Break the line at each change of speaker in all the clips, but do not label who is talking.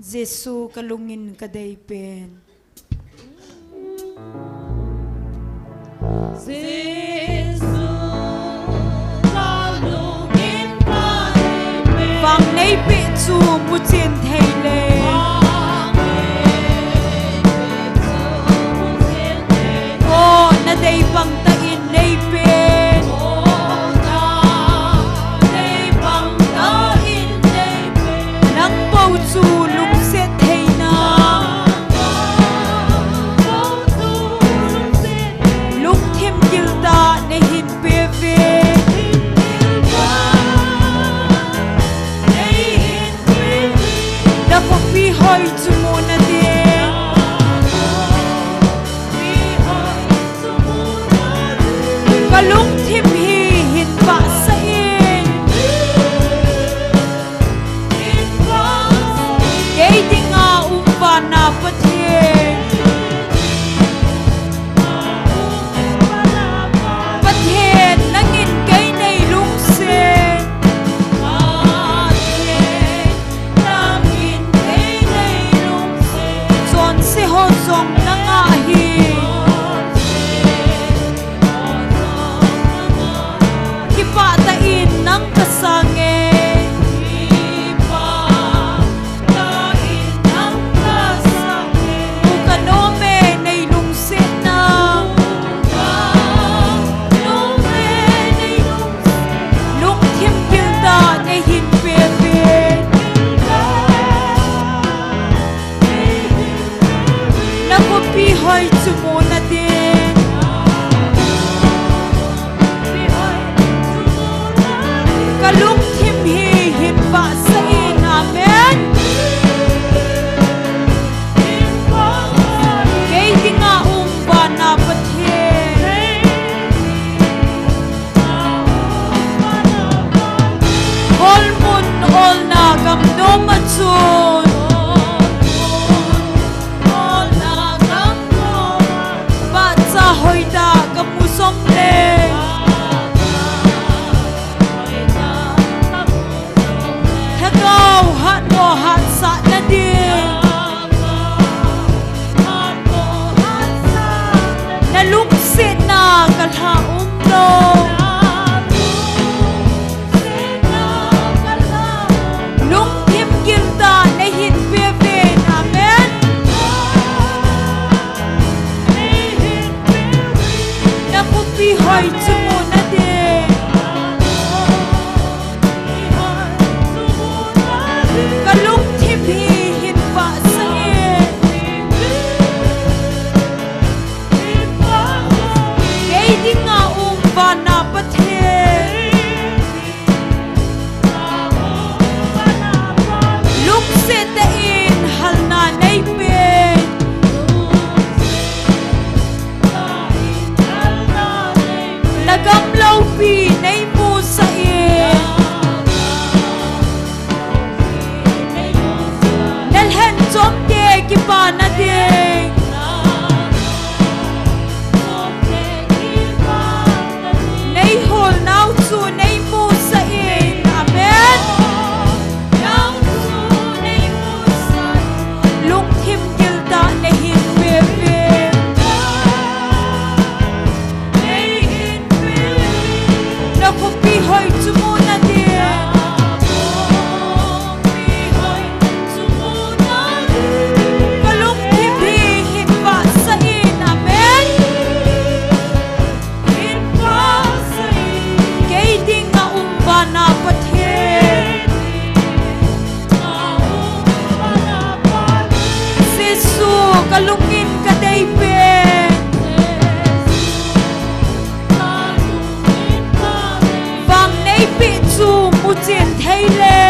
Jesu kalungin kaday pen.
Jesu kalungin kaday pen.
Vang nay pi chu mu chin thei le. Oh na day bang ta in nay pen.
Oh na day bang ta in nay pen.
Nang bau chu lung se thei na. Lung thim gil da ne hin pe ve. Da ko pi hoi chu mo na de. Kalung thim hi hin pa sa in. Kay di nga umpa na pathin. Pathin nangin kay nay lung sen. Zon si ho zong na nga hi. Kipatain ng kasange. Ukanome nay lungsit na. Lung thim gilda nay hin pepe. Nakupi hoy chumo na din. Kalung thim hi hin pa sa in. Amen. Kay di nga umba na pathin. Ol mun ol na gamno machun. Batsa hoy da gamusong le. Hagaw hat no hat sa na din. Nalungsit na kalha umno. Lung thim gilda na hin pepen. Amen. Nakupi hoy chumo na din. Kalung thim hi hin pa sa in. Kay di nga umba na pathin. Lungsit na in hal na nay pen. Nagamlaw pi nay mo sa in. Nalhan chom de kipa na ding. Nay hol now chu nay mo sa in. Amen. Lung thim gilda na hin pepe. Nakupi hoy chumo na din. Kalung thim hi hin pa sa in. Amen. Kay di nga umba na pathin. Jesu kalungin kaday pen. Vang nay pi chu mu chin thei le.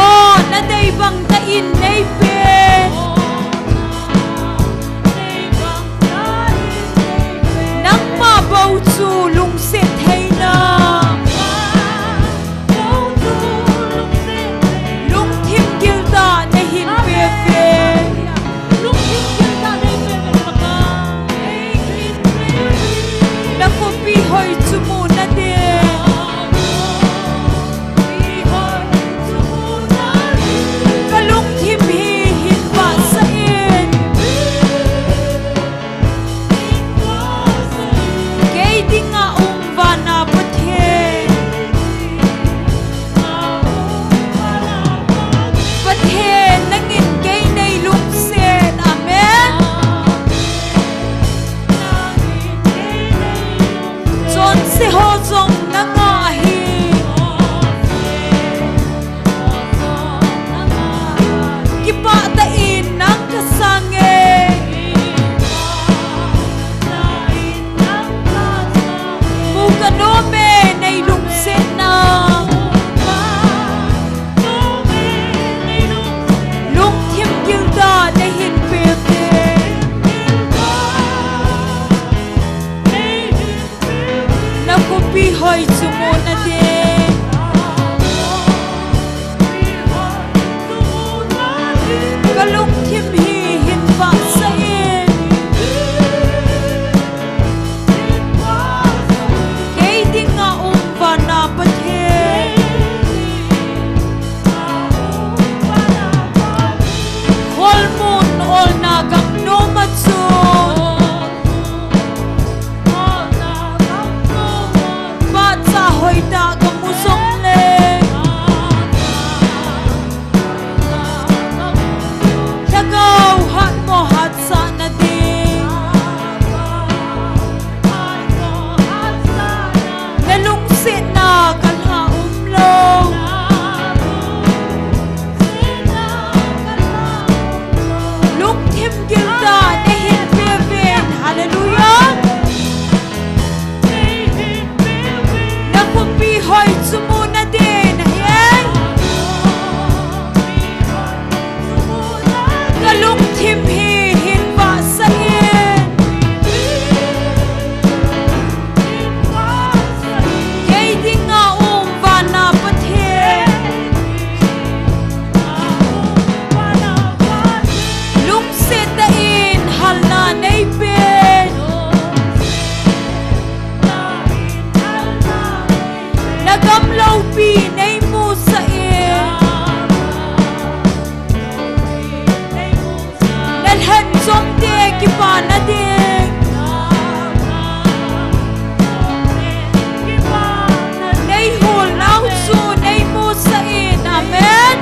Oh na day bang ta in nay pen. Nang ma bau chu lungsit thei na. Lung thim gilda na hin pepe. Nakupi hoi chu mo na ding kalung thim hi hin va sa in kei ding a va na pathe hol mun ol na gam no ma chu ba cha hoi da gam mu song le Tagaw hat mo hat sa na ding nalungsit na kalha umlong lung thim gilda na hin pevin hallelujah na kumpi hoy sumu na din ayan kalung thim hi hin va sa in kei ding a va na pathe lung se ta in hal na nei pen nagam lo pi nei mu sa in nalhan som te ki pa na ding nei hol nau su nei mu sa in amen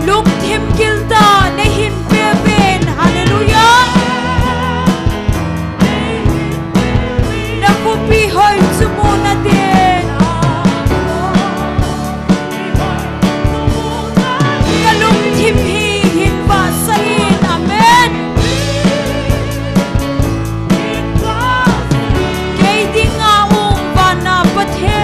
lung thim gilda nei hin pe ben hallelujah na kupi hoi chu mu na ding kalung thim hi hin va sa in amen kei ding a va na pathe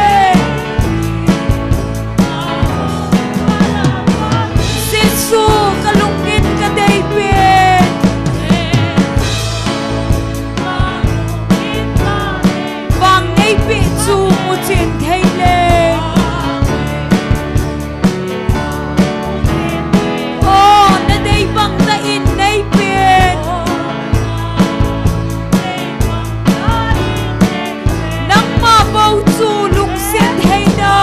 Sisu kalung in ka dei pen vang nei pi chu mu chin thei le oh na dei bang ta in nei pen nang ma bau chu lung sin thei na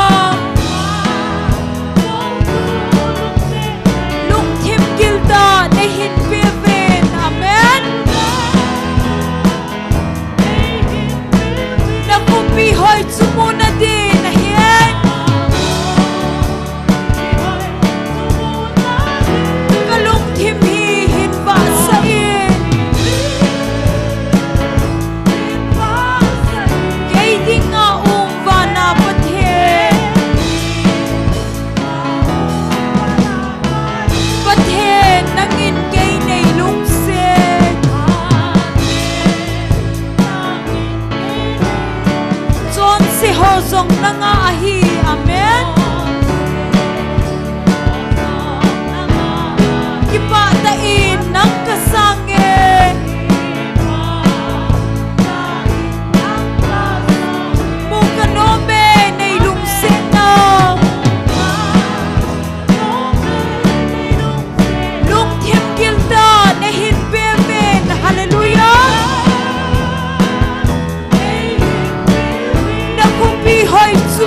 lung thim gilda nei hin pe ven amen na kupi hoi chu mu na din na hian kalung thim hi hin va sa in kei ding a va na pathe pathe nang in kei nei lung se chon si ho zong na nga a hi amen ki pa ta in nang ka sang en mu ka no me nei lung se na lung thim gilda nei hin pe ben hallelujah na kumpi hoi chu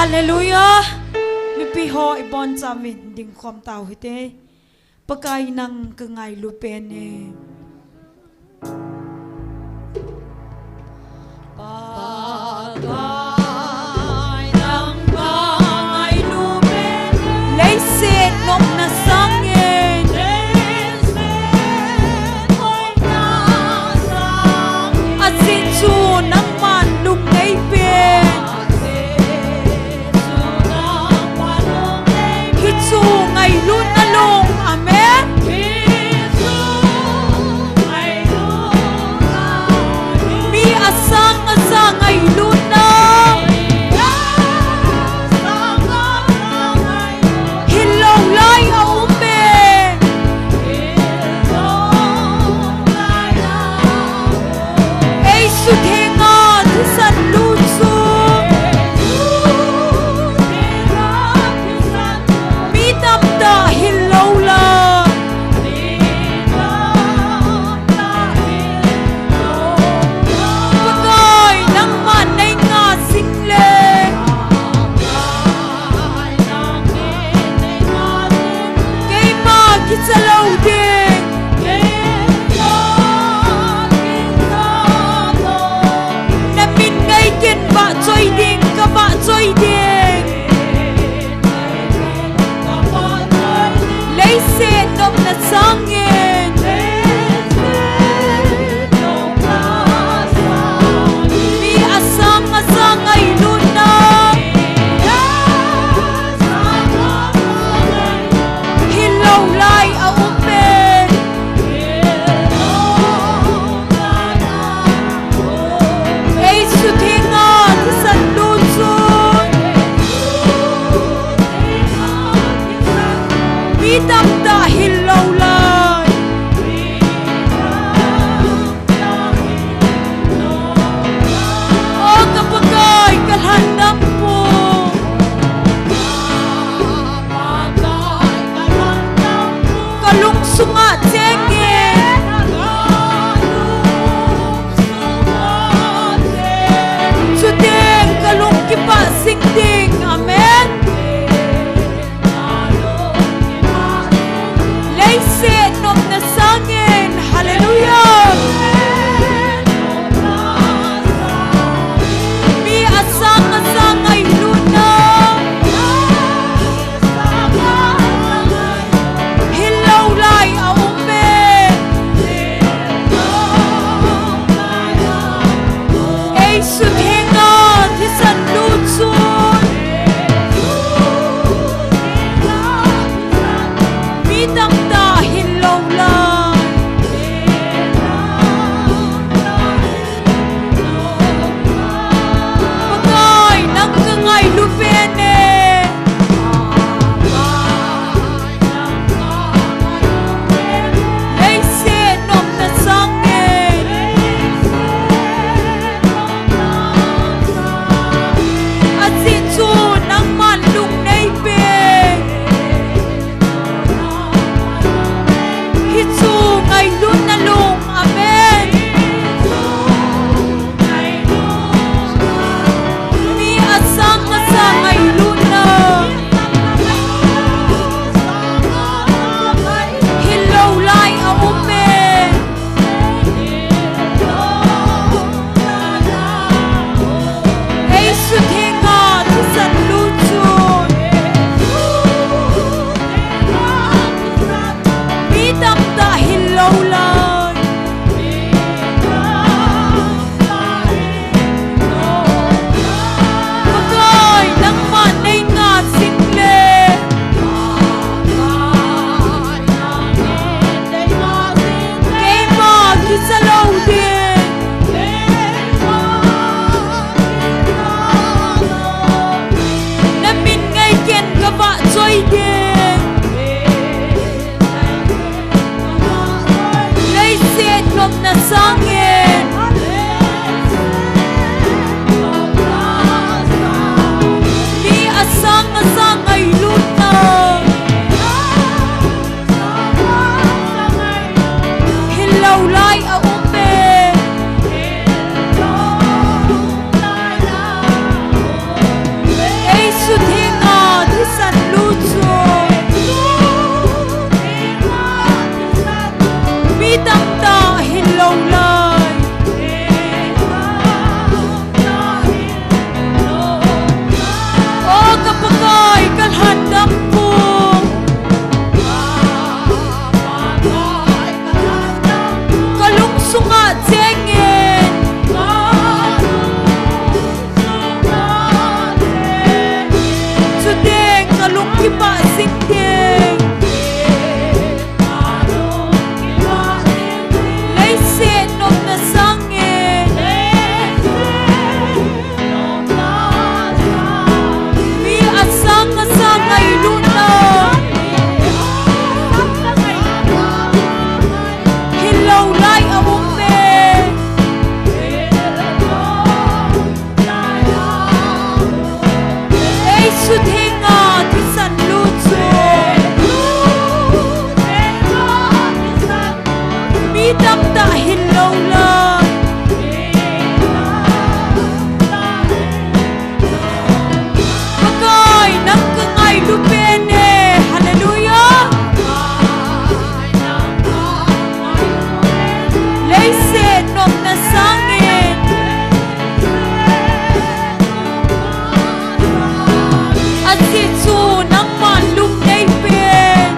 Hallelujah! Mi piho ibon sa amin ding kom tao hite. Pagkay ng kangay lupen eh.
Pagkay ng kangay lupen,
Laysit nom na sangin. At sinsu ng manlong ngaypin. Hitsu ngay lunalong. Amen? Mi asang-asang ngay lunang. Hilaw lay aumen. Ay suthenga tisan lutsu. Mi damda hilaw la. Pagay ng manay nga single. Kay magkitsalaw din. Namin ngay kin ba choy ding ka ba choy ding. Laysit nom na sangin. Mi asang-asang ay lunang. Hilaw lay aumen. Ay suthenga tisan lutsun. kipa singding lấy xe nộp na sangin mi asang asang ay luna hilaw lay awong me ay suthinga tisan lutso mi damda hilaw lay Pagay ng kangay lupene hallelujah Leise nom na sangin at sitsu ng manlum na ipin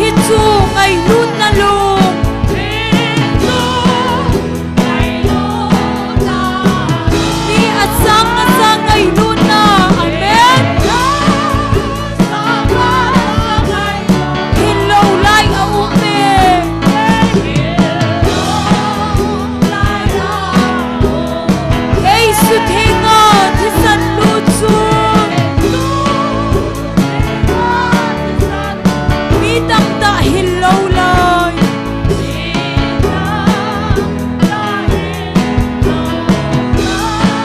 hitsu ngay lun na lum mi at sang ngay lun na amen hilaw lay aume ay suthinga tisan lutsun mi damda hilaw lay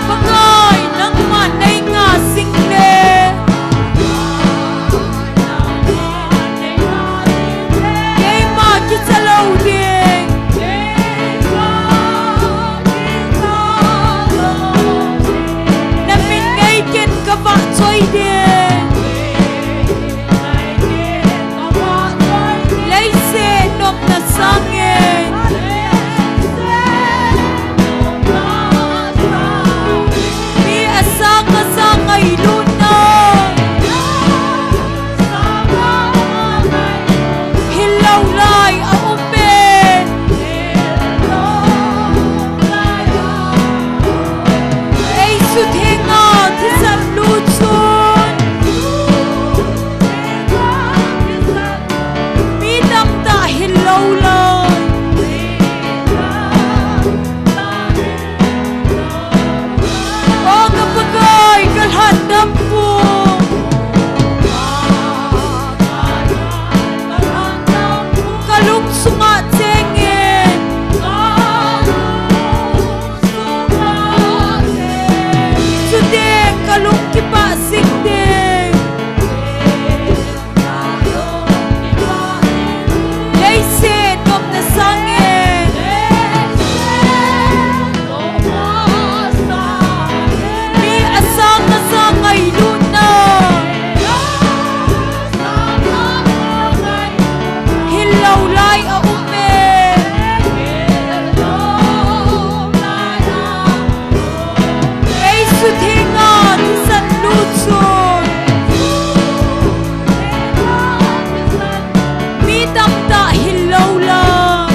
Pagay ng manay nga single kay makit sa loading namin ngay kin kaba choy din Leise nom na sangin mi asang asang ay luna hilaw lay aumen ay suthinga tisan lutsun mi damda hilaw lay o kapagay kalhan dampo kalung sunga tsengin sudeng kalung kipa singding Leise nom na sangin mi asang asang ay luna hilaw lay aume ay suthinga tisan lutsun mi damda hilaw lay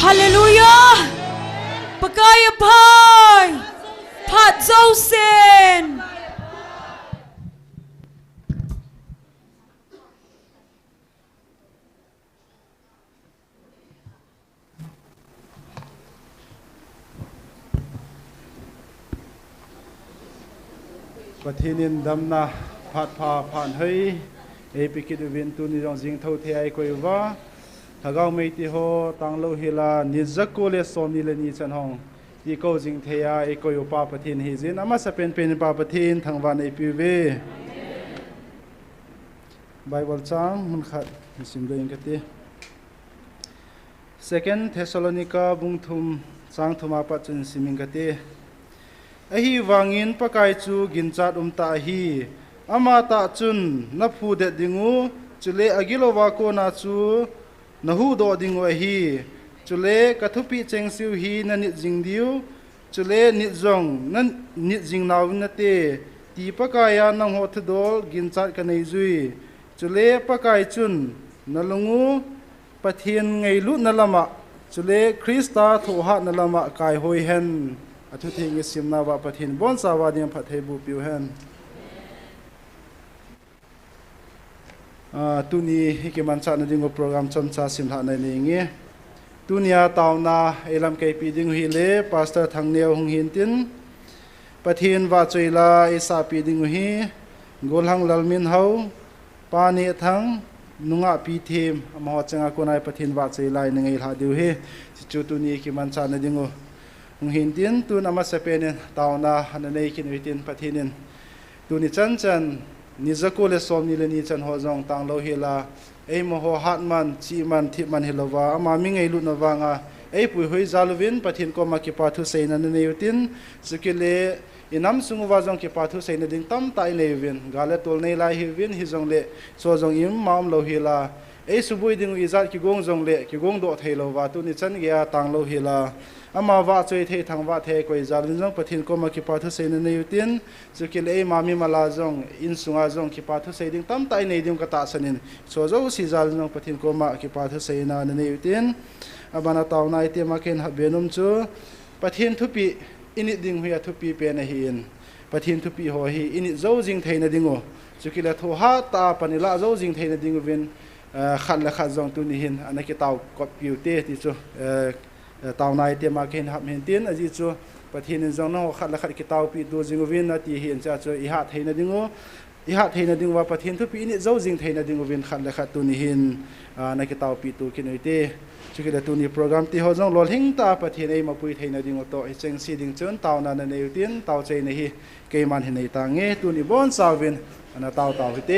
Hallelujah! Pagay apay! Pat Zosin!
Patinin damna phat pha phan hei epikit win tu ni rong jing thau the ai koi wa thagau mei ti ho tanglo hila nizakole somni le ni chan hong ti ko jing theya e koi pa pathin hi jin ama sa pen pa pathin thangwan e pi we Bible chang mun khat sim do ingati Second Thessalonica bungthum chang thuma pa chun simingati ahi wangin pakai chu ginchat ta hi ama ta chun na phu de dingu chule agilowa ko na chu nahu do dingu hi chule kathupi chengsiu hi na ni jingdiu chule ni jong nan ni jingnaw na te ti pakaya nang ho thdol ginchat kanei zui จุเลปะกายจุนนลงูปะเทียนไงลุนลมะจุเลคริสตาโทหะนลมะกายหอยเฮนอทุทิงสิมนาวะปะเทียนบอนสาวาเดียมพัทเทบุปิวเฮนตุนี้ฮิกิมันชาในดิ่งโปรแกรมชมชาสิมหาในนี้งี้ตุนี้ตาวนาเอลัมเกปีดิ่งฮิเลพาสเตอร์ทางเนียวหงหินตินปะเทียนวาจุยลาเอสาปีดิ่งฮีกอลหังลลมินเฮาปานีทังนุงะปีเทมมหาจังกุนายปะเทียนวาจุยลาในไงลาดิวเฮสิจุตุนี้ฮิกิมันชาในดิ่งหงหินตินตุนามาเสเปเนตาวนาหันในคินวิตินปะเทียนตุนี้จันนิจกุเลสอมนิเลนีจันหัวจงตังโลหิลาเอมโหฮัตมันชีมันทิมันฮิลวาอามามิงไอลุนวางาเอปุยหุยซาลวินปะทินก็มากิปาทุเซนันเนยุตินสกิเลอินำสุงวาจงกิปาทุเซนดิงตัมไตเนวินกาเลตอลเนลายฮิวินฮิจงเลโซจงอิมมามโลหิลาเอสุบุยดิงอิจัดกิกงจงเลกิกงโดเทโลวาตุนิจันเกียตังโลหิลาอามาวาจอยเททางวาเทกวยจาลินจงปะทินก็มากิปาทุเซนเนยุตินสกิเลเอมามิมาลาจงอินสุงาจงกิปาทุเซดิงตัมไตเนดิงกตาสนินโซโจสิจาลินจงปะทินก็มากิปาทุเซนาเนยุตินอบานาตาวนายเตมาเคนฮับเบนุมจูปะทินทุปีอินิดิงเฮียทุปีเปนหินปะทินทุปีหอฮีอินิโจจิงเทนดิงโอสกิเลโทหาตาปนิลาโจจิงเทนดิงวินขัดละขัดจงตุนิหินอันนั้นกิตาวกอปิวเตติจูตาวนายเตมาเคนฮับเห็นตินอจิจูปะทินจงโนขัดละขัดกิตาวปีดูจิงวินนาทีเห็นจะจูอิหะเทนดิงโออิหะเทนดิงว่าปะทินทุปีอินิโจจิงเทนดิงวินขัดละขัดตุนิหินนักกิตาวปีตูกินวิเตชุกิเลตุนีโปรแกรมที่เขาจงหล่อหิงตาปะเทียนไอมาปุยเทนดิงโตไอเจงซีดิงจนตาวนันในอุตินตาวใจในฮีเกมันเห็นในตางเงตุนีบอนสาวินอันตาวฮิเต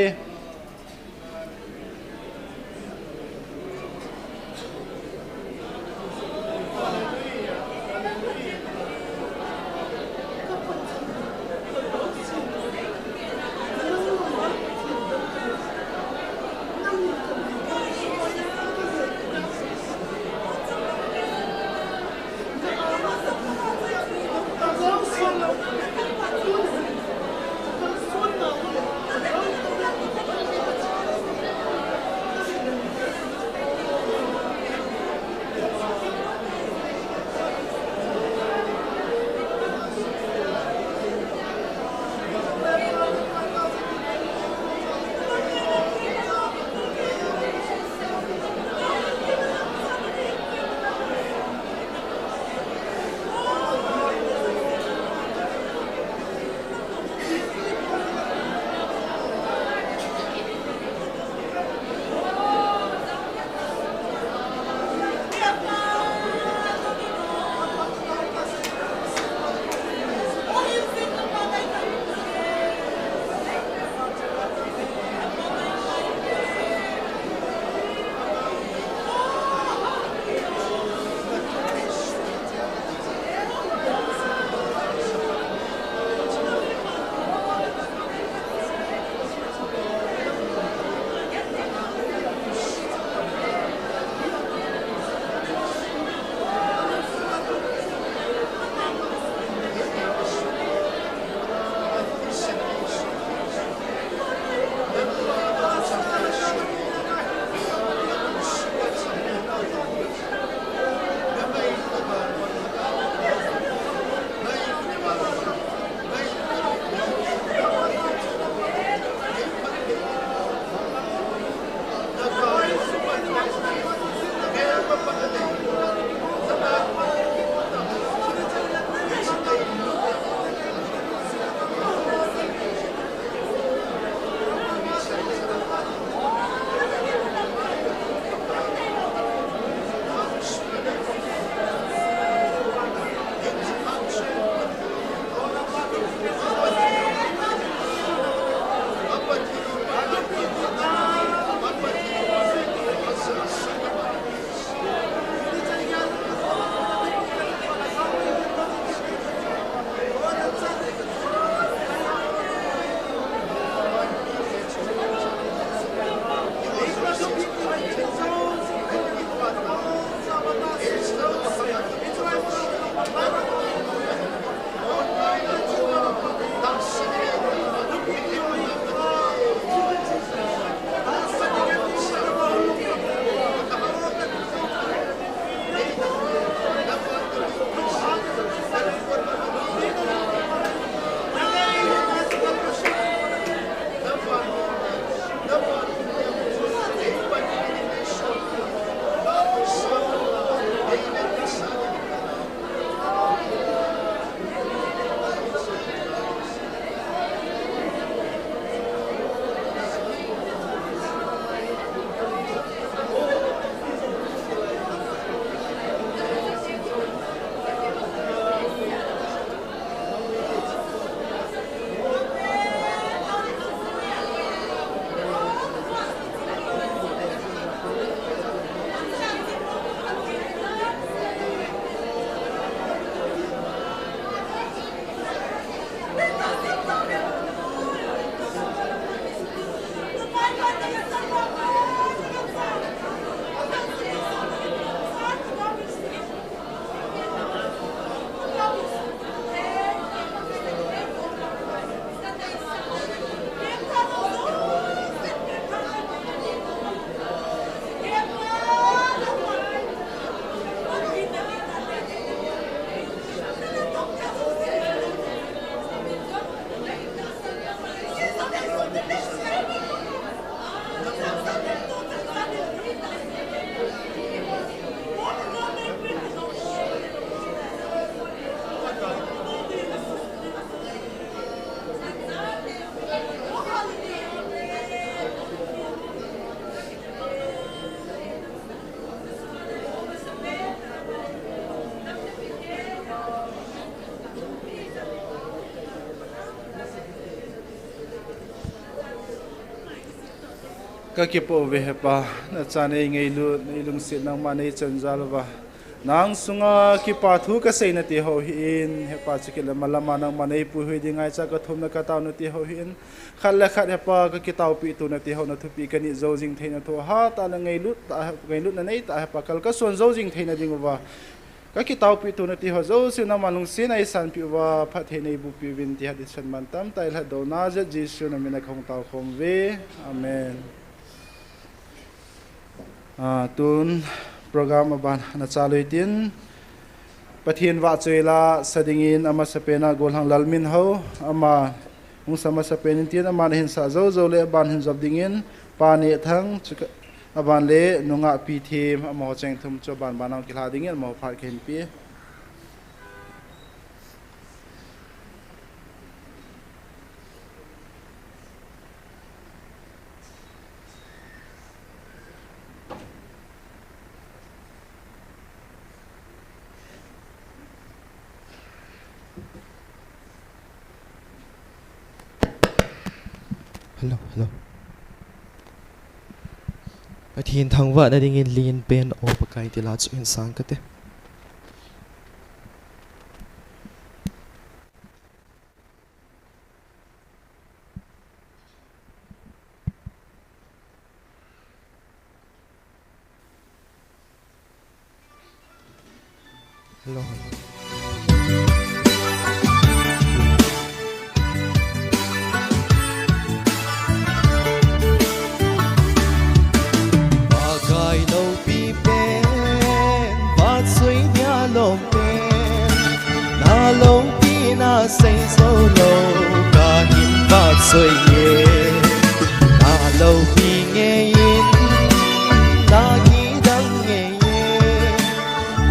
ka kipo ve hepa na chane ngei lu nei lung sit nang ma nei chanjalwa nang sunga ki pathu ka sei na ti ho hin hepa chikila malama nang ma nei pu hui dingai cha ka thum na ka taw na ti ho hin khal la khat hepa ka ki taw pi tu na ti ho na thu pi ka ni zo jing theina tho ha ta na ngei lu na nei ta hepa kal ka son zo jing theina dingwa ka ki taw pi tu na ti ho zo su na malung sin ai san pi wa pha the nei bu pi win ti ha di chan man tam tai la do na ja jisu na mina khong taw khom ve amen tun program aban na chaluitin pathian wa chuela sadingin ama sapena golhang lalmin ho ama ung sama sapenin tin ama hin sa zo zo le ban hin job dingin pani thang aban le nunga pi thim ama ho cheng thum cho ban banang kila dingin mo phar khen pi
hello ไปทีนทางว่าได้ยินลีนเป็นโอปกายติลาจุอินสังกะเตฮัลโหลsay solo ka hin ba soi ye na lo pi nge yin na gi dang nge ye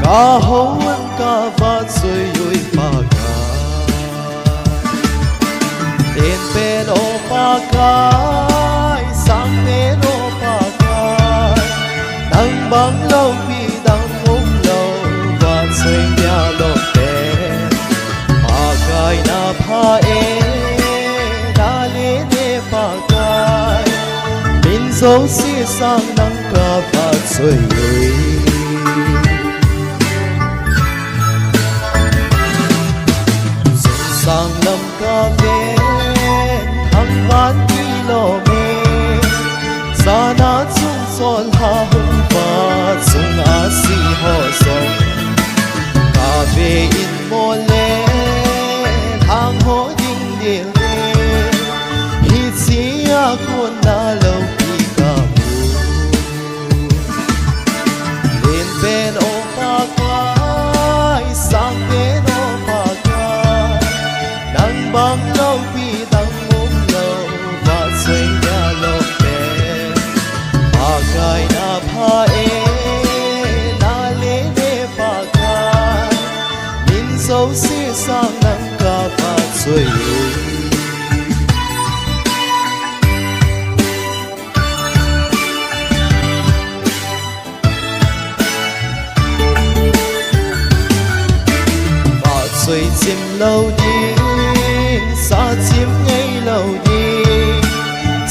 ka ho an ka ba soi yoi pa ka den pe lo pa ka sang pe lo pa ka dang bang lo pi dang om lo ba soi ya lo kai na pha e da le ne pa kai min zo si sang nang ka pha soi yoi sang lam ka ve thang van ki lo me sa na chung sol ha hung pa chung a si ho song ka ve in mo le ang ho ding dil hi si a kun na lo pi ka mu len ben o pa kai sang ben o pa kai nang bang lo pi dang mum lo va sway ya lo ben pa kai na pha e na le ne pa kai min so si sang nang ka pha sway Suy chim lâu đi, sa chim ngay lâu đi,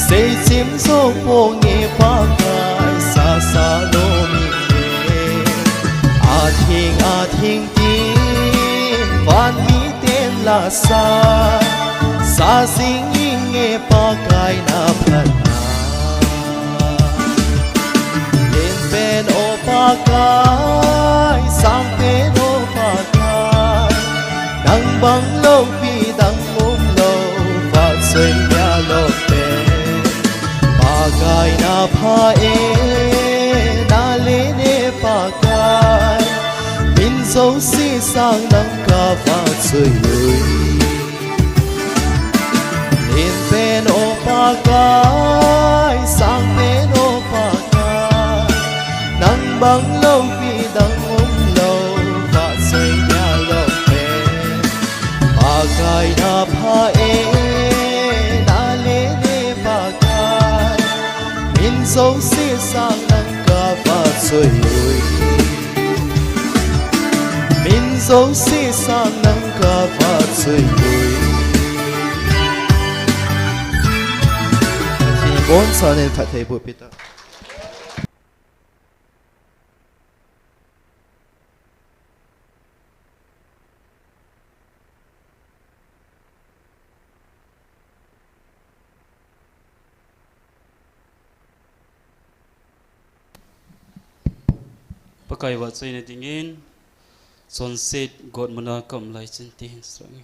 say chim số phố nghe ba ngày sa sa lô mi nghe, a thiên tin, van mi tên là sa sing nghe ba ngày na phan na, lên bên ô ba ngày sang bên ô ba dang bang lo pi dang mum lo va sway ya lo pe pa kai na pha e na le ne pa kai min so si sang nang ka va sway len pen o pa pa kai sang te no pa kai nang bang lâu pi dang om lâu va soi nhà lâu pe pa kai na pa e na le le pa kai min dấu si sang nang ka va soi lui min dấu si sang nang ka va soi lui bốn sao nên phải thấy bụi Peter
pakai wat saya ni dingin sunset god mana kam lai cintin serang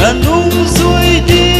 Anung zui di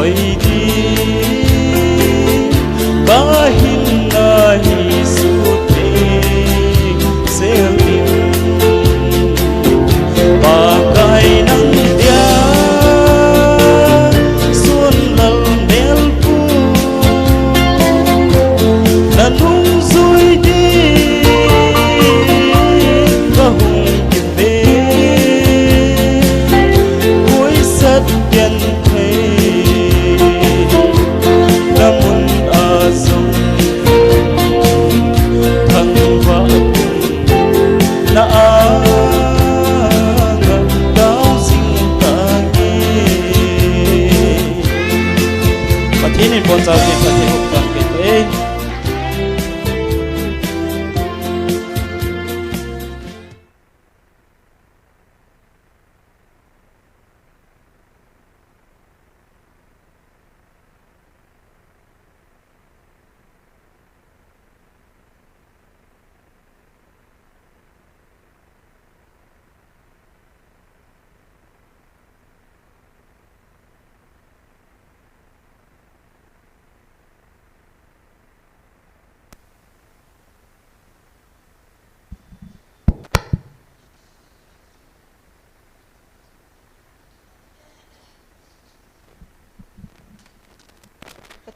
loi di KHINNA hi su te selin pakai nang dia sun lal mel pu nanung zui di kahung kimbe koi sat pian namun azum thang va na anga dau sing ta ge patinin bon sa ke patin hukam ke te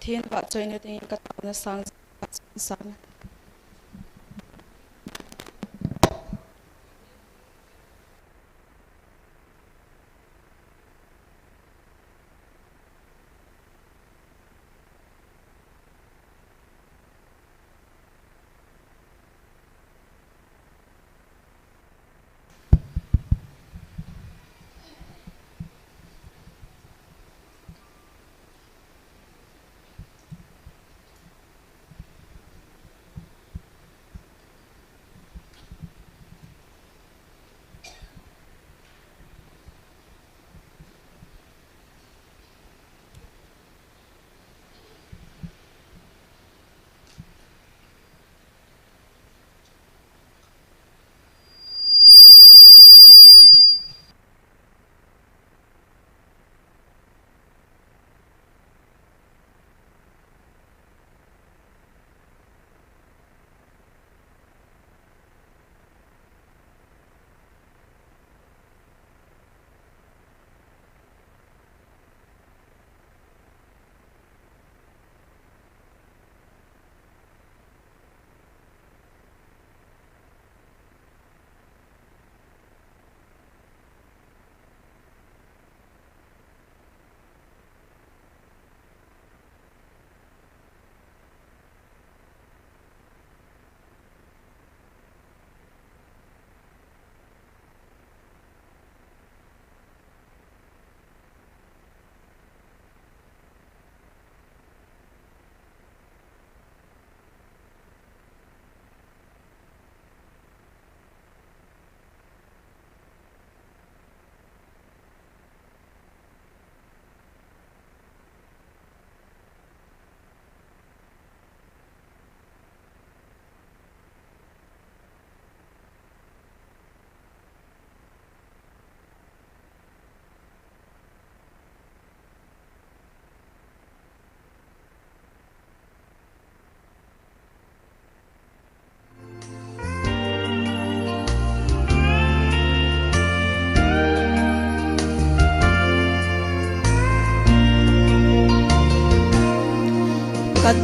Thiên và chơi nữa thì các bạn nó sang sang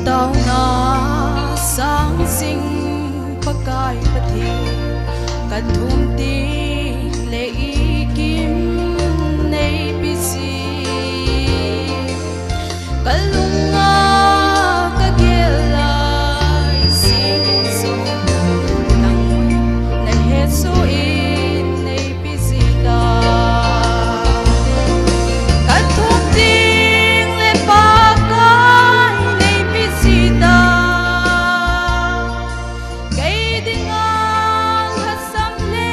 Taona sang sing pakai pati kan thum ti le ikim nei bisi kalunga kagelai sing so nang na he so in nei bisi da kan thum ti le pakai nei bisi da kai dingang hasam le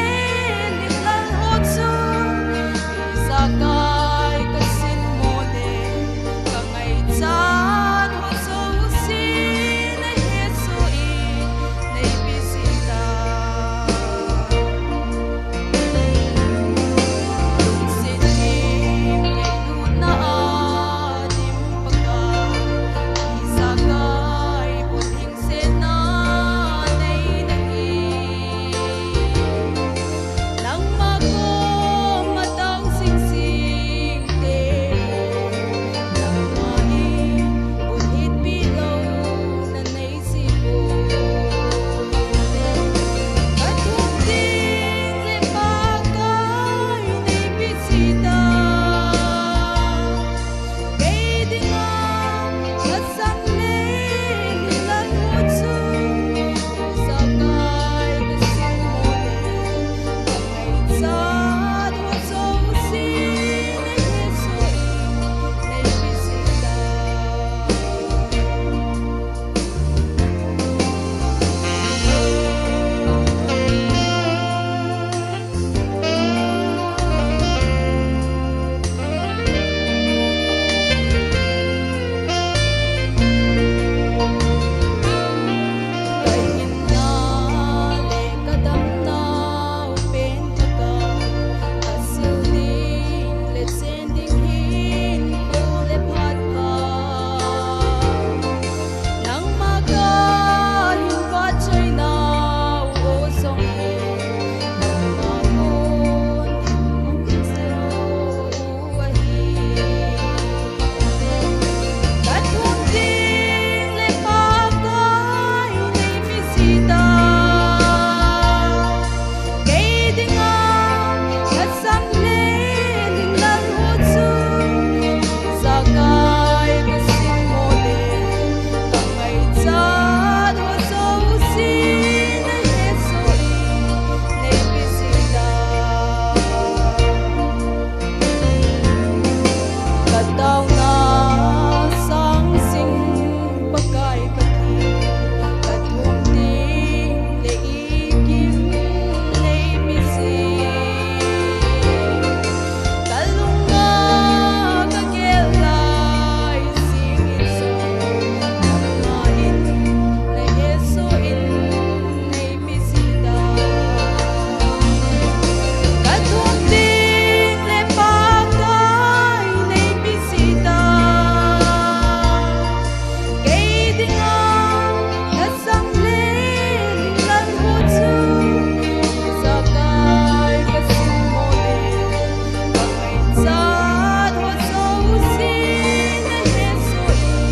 Taona sang sing pakai pati katung ting le ikim le bisi kalunga kagelai singin so nain le yeso in le bisita katung ting le pakai le bisita kay dingang kasang le lang butsu sakay kasing mole pagkainsan waso usin na yeso in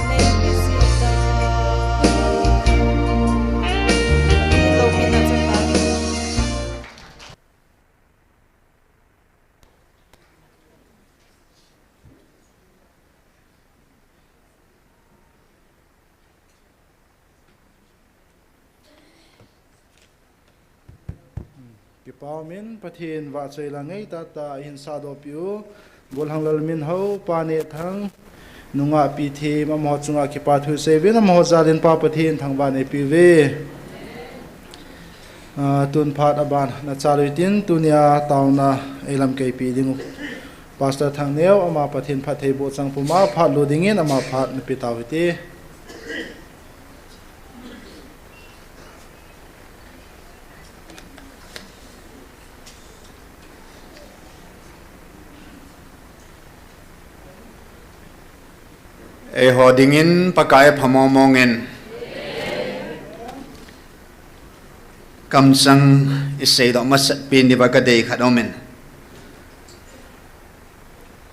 le bisita Hello, pinatsapan.
Kipamin pathin wa chei la ngei ta ta hin sa do piu bol hang lal min ho pa ne thang nunga pi thi ma mo chunga ki pa thu se ve na mo za den pa pathin thang ba ne pi ve tun phat aban na chalu tin tunia tauna elam ke pi ding pastor thang neu ama pathin phat thei bo chang puma phat lo dingin ama phat na pi taw ti
Hodingin pakai pamomongin kamsang isay do mas pindi pagkaday kadomen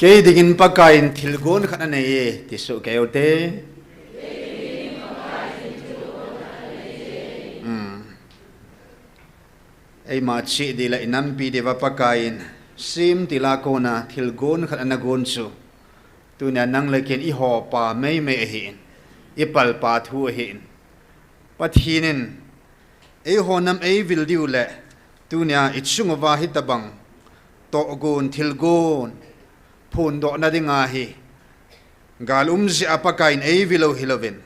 kay dingin pagkain tilgon kananaye tiso kayo te ay machi dila inampi di pagkain sim tilako na tilgon kananagonso tunya nang lekin iho pa may hin ipal pa thu hin pathinin iho nam ay vildiu le tunya itsungawa hitabang togon tilgon pundo na dingahi galum si apakain ay vilaw hilovin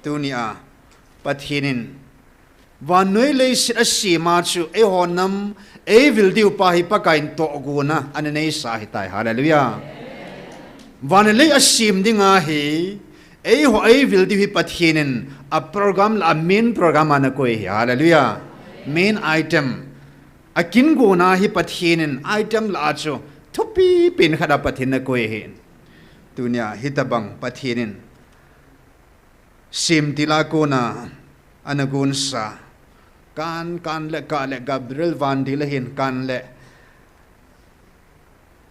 tunya pathinin vanoy lay si machu iho nam ay vildiu pa hipakain togona ananay sahitay hallelujah Vanale asim dinga hi ho vil di hi pathinin a program la main program ana koi hallelujah main item akin go na hi pathinin item la acho thupi pin khada pathin na koi hin tunya hitabang pathinin sim tila ko na anagun sa kan le ka le Gabriel van dilahin kan le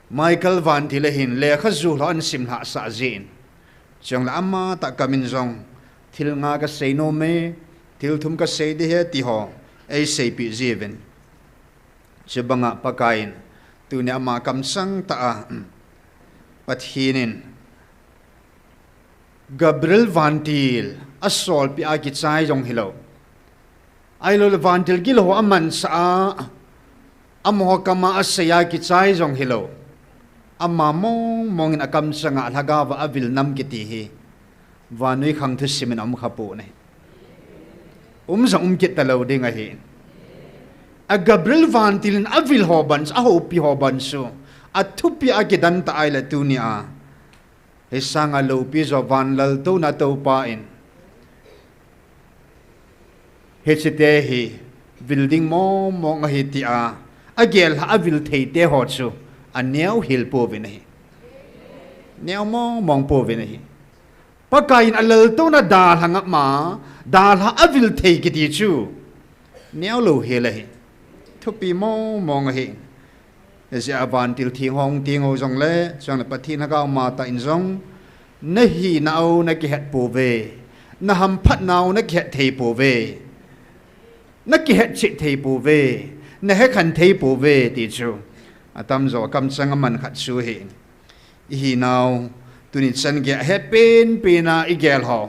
Michael van Tilehin le khazulan simha sa zin chang la amma ta kamin zong thil nga ka sei no me thil thum ka sei de he ti ho ai sei pi jeven chebanga pakain tu ne amma kam sang ta a pathinin Gabriel van Til asol pi a ki chai jong hilo ai lo van til gil ho aman sa amho kama asaya ki chai jong hilo amma mongin akam sanga lagawa avil nam kiti hi vanui khang thu simin am khapu ne sang kit talo ding a hi a Gabriel van Tilin avil hobans a hopi hobansu a thupi a kidan ta ai la tunia he sanga lo pi zo van lal to na to pa in he chite hi building mo nga hi ti a agel ha avil thei te ho chu aneu hil po vinahi neo mong po vinahi pakain alal to na dal hangap ma dal ha avil thei kiti chu neo lo helahi thupi mong hi ese avantil thi hong tingo jong le jong le pathi na ka ma ta in jong na hi na au na ki het po ve na ham phat nau na ki het thei po ve na ki het chi thei po ve na he khan thei po ve ti chu atam zo kam changa man khat su hi hi now tuni chan ge happen pina igel ho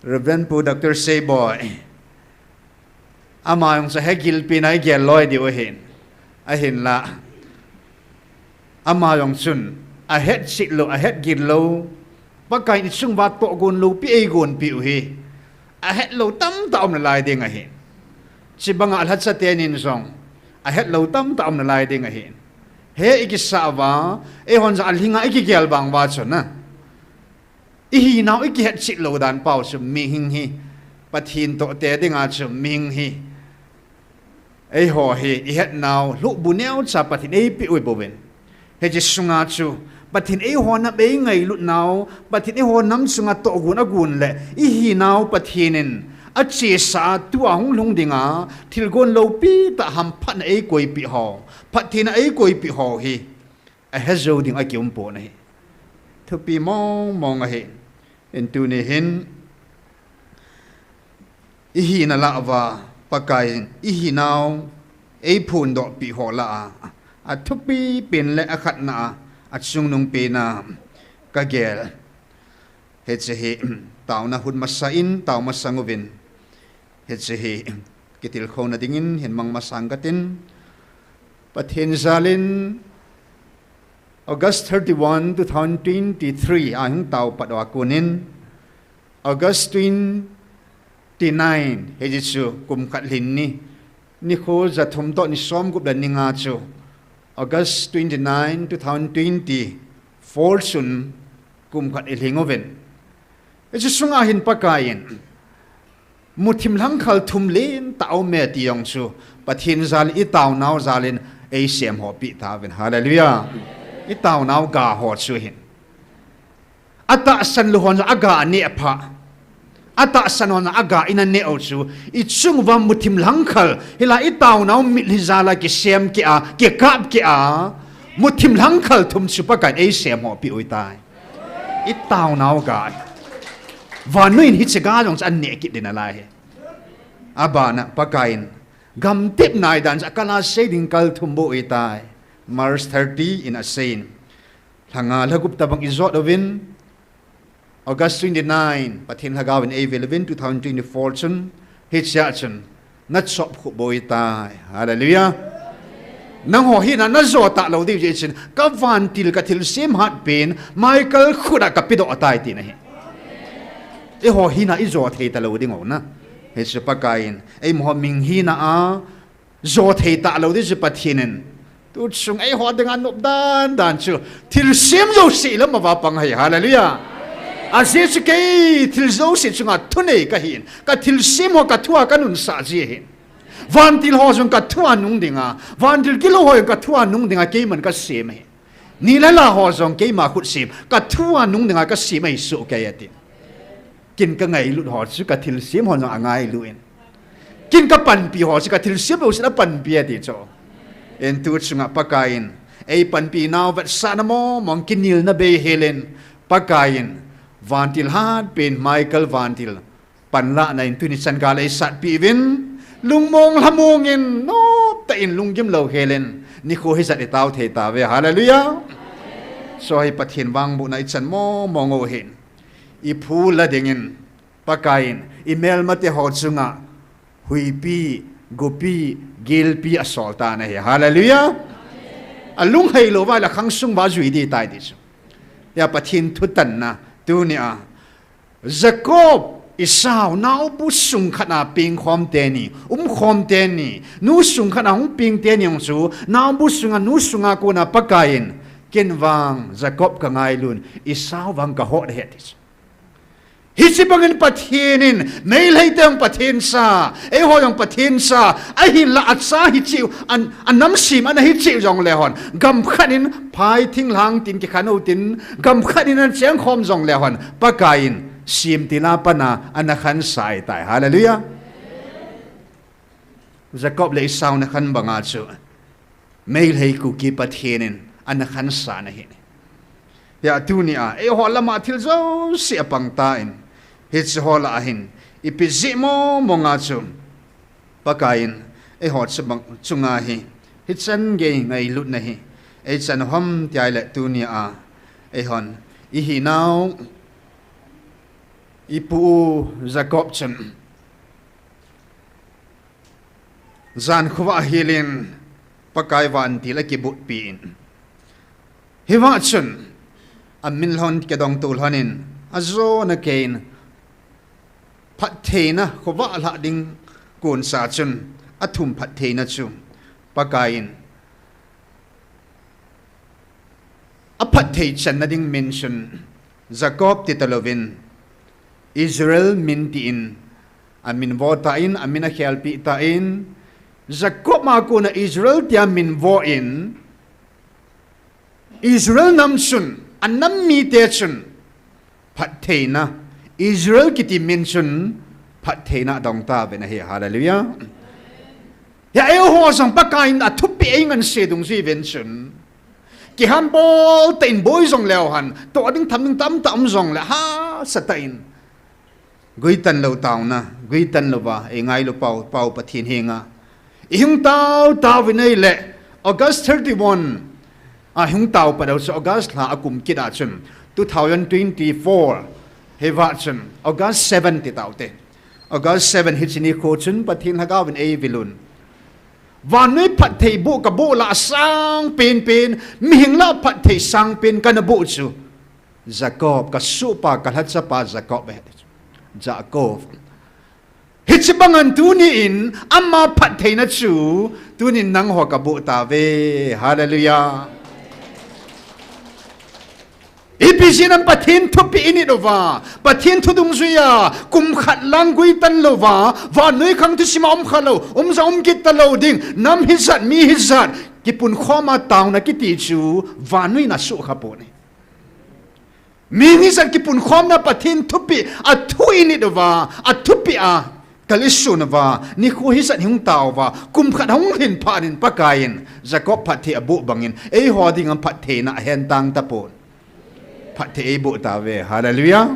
Reverend pu Dr. Say boy ama yung sa hegil pina igel loy di ohin ahin la ama yung sun a het sit lo a het gin lo pakai ni sung ba to gun lo pi e gun pi hi a het lo tam tam na lai ding a hi chi banga al hat sa te nin song a het lo tam tam na lai ding a hi he ikisa wa e hon za al hinga ikigel bang wa chona i hi naw ik het sit lo dan pau su mi hing hi pathin to te ding a chu ming hi ei ho hi i het naw lu bu neo cha pathin ei pi ui boven he ji sunga chu pathin ei ho na be ngai lu naw pathin ei ho nam sunga to gun agun le i hi naw pathinin a chi sa tu ang lung dinga thil gon lo pi ta ham phan ei koi pi ho pathin ei koi pi ho hi a hezo ding a kium po na hi thu pi mong a hi en tu ni hin i hi na la wa pakai i hi naw ei phun do pi ho la a thu pi pin le a khat na a chung nung pe na ka gel he che hi taw na hun masa in taw masangovin he che hi kitil khona dingin hen mang masang katin pathen zalin August 31 2023 ang taw padwa kunin August 29 he chu kum khat lin ni NIKHO za thum to ni som gup dan ninga chu August 29 2020 fortune kum khat elingoven e chu sunga hin pakain muthim lang khal thum len taw me tiong chu pathin zal i taw naw zalin ei sem ho pi ta ven hallelujah i taw naw ga ho chu hin ata san lu hon aga ne pha ata sanon aga ina ne ochu I chung wa muthim langkhal hila I taw naw mi lizala ki sem ki a ki kap ki a muthim langkhal thum chu pakan ei sem ho pi oi tai I taw naw ga vanuin hi chega jong an ne ki din alai abana pakain gam tip nai dan akala shading kal thum bo oi tai March 30 in a saint thanga lagup tabang izot ovin August 29 pathin hagawin Evelyn 2024 chun hitcha chun na chop khu boi tai hallelujah nang ho hi na zo ta lo di je chin ka van til ka thil sim hat pen Michael khuda ka pido atai ti na hi e ho hi na I zo thei ta lo ding o na he se pakain ei mo ming hi na a zo thei ta lo di je pathinen tu chung ei ho ding an dan chu thil sim zo si lam ma pang hai hallelujah Aziz kay til zo si chunga thune ka hin ka til sim ho ka thua kanun sa ji hin van til ho jong ka thua nung dinga van til kilo ho ka thua nung dinga ke man ka sim he ni la ho jong ke ma khut sim ka thua nung dinga ka sim ai su ke yati kin ka ngai lu ho chu ka til sim ho jong angai lu in kin ka pan pi ho chu ka til sim ho sa pan pi ati cho en tu chunga pakain ei pan pi naw vat sanamo mong kinil na be helen pakain vantil hat pen Michael vantil panla na in tuni san galay sat pivin lungmong lamungin no ta in lunggim lo helen NIKHO hi sat itaw the ta ve hallelujah so hi pathin wang bu na ichan mo mongo hin I phula dingin pakain email mate ho chunga huipi gopi gilpi asolta na hi hallelujah alung hei lo wa la khang sung ba zui di tai di ya pathin thutan na Tunia Jacob Isau nau bu sung khana ping khom te ni khom te ni nu sung khana hung ping te ni su nau bu sunga nu sunga ko na pakain ken wang Jacob ka ngai lun Isau wang ka ho de hetis hisibangin pathinin mail hai tang pathin sa e ho yang pathin sa a hin la atsa hi chiu an nam sim an hi chiu jong le hon gam khanin phai thing lang tin ki khano tin gam khanin an cheng khom jong le hon pakain sim tila pana an khan sai tai hallelujah Jacob le Isau na khan banga chu mail hai ku ki pathinin an khan sa na hi ya tunia e ho lama thil zo si apang tain hits hola ahin ipizimo monga chu pakain e hot sabang chunga hi hitsan ge ngai lut na hi e chan hom tiai le tunia a e hon I hi now ipu Jacob chun zan khwa hilin pakai van ti la ki but pin hi wa chun amin hon ke dong tul hanin azo na kein phat theina khowa la ding kun sa chun athum phat theina chu pakain aphat thei chan na ding mention Jacob titalovin Israel min ti in amin vota in amin a khelpi ta in Jacob ma ko na Israel tia min vo in Israel nam chun annam mi te chun phat theina Israel kiti min chun phat theina dong ta ve na he hallelujah ya eo ho sang pakain a thupi engan se dung si ven chun ki han bol tein boy zong leo han to ding tham ding tam zong la ha satain guitan lo taw na guitan lo ba e ngai lo pau pathin henga ihung taw vinai le August 31 a hung taw pa daw sa August la akum kida chun 2024 hewa chun August 7 ti taw te August 7 hitchini ko chun pathin hagawin e vilun van noi phat thei bu ka bu la sang pen mi hing la phat thei sang pen kana bu chu Jacob ka su pa ka hat sa pa Jacob be Jacob hitchibangan tu ni in amma phat thei na chu tu ni nang ho ka bu ta ve hallelujah Ipisinam pathin thupi ini lova pathin thudung zuya kum khat langui tan lova wa noi khang tu sima khalo za kit talo ding nam hizat mi hizat kipun khoma tauna kiti chu wa noi na su khapone mi hizat kipun khom na pathin thupi a thu ini lova a thupi a kalisu na wa ni khu hizat hung taw wa kum khat hung hin phanin pakain Jacob phathi abu bangin ei hoding am phathe na hen tang tapon phat the bu ta ve hallelujah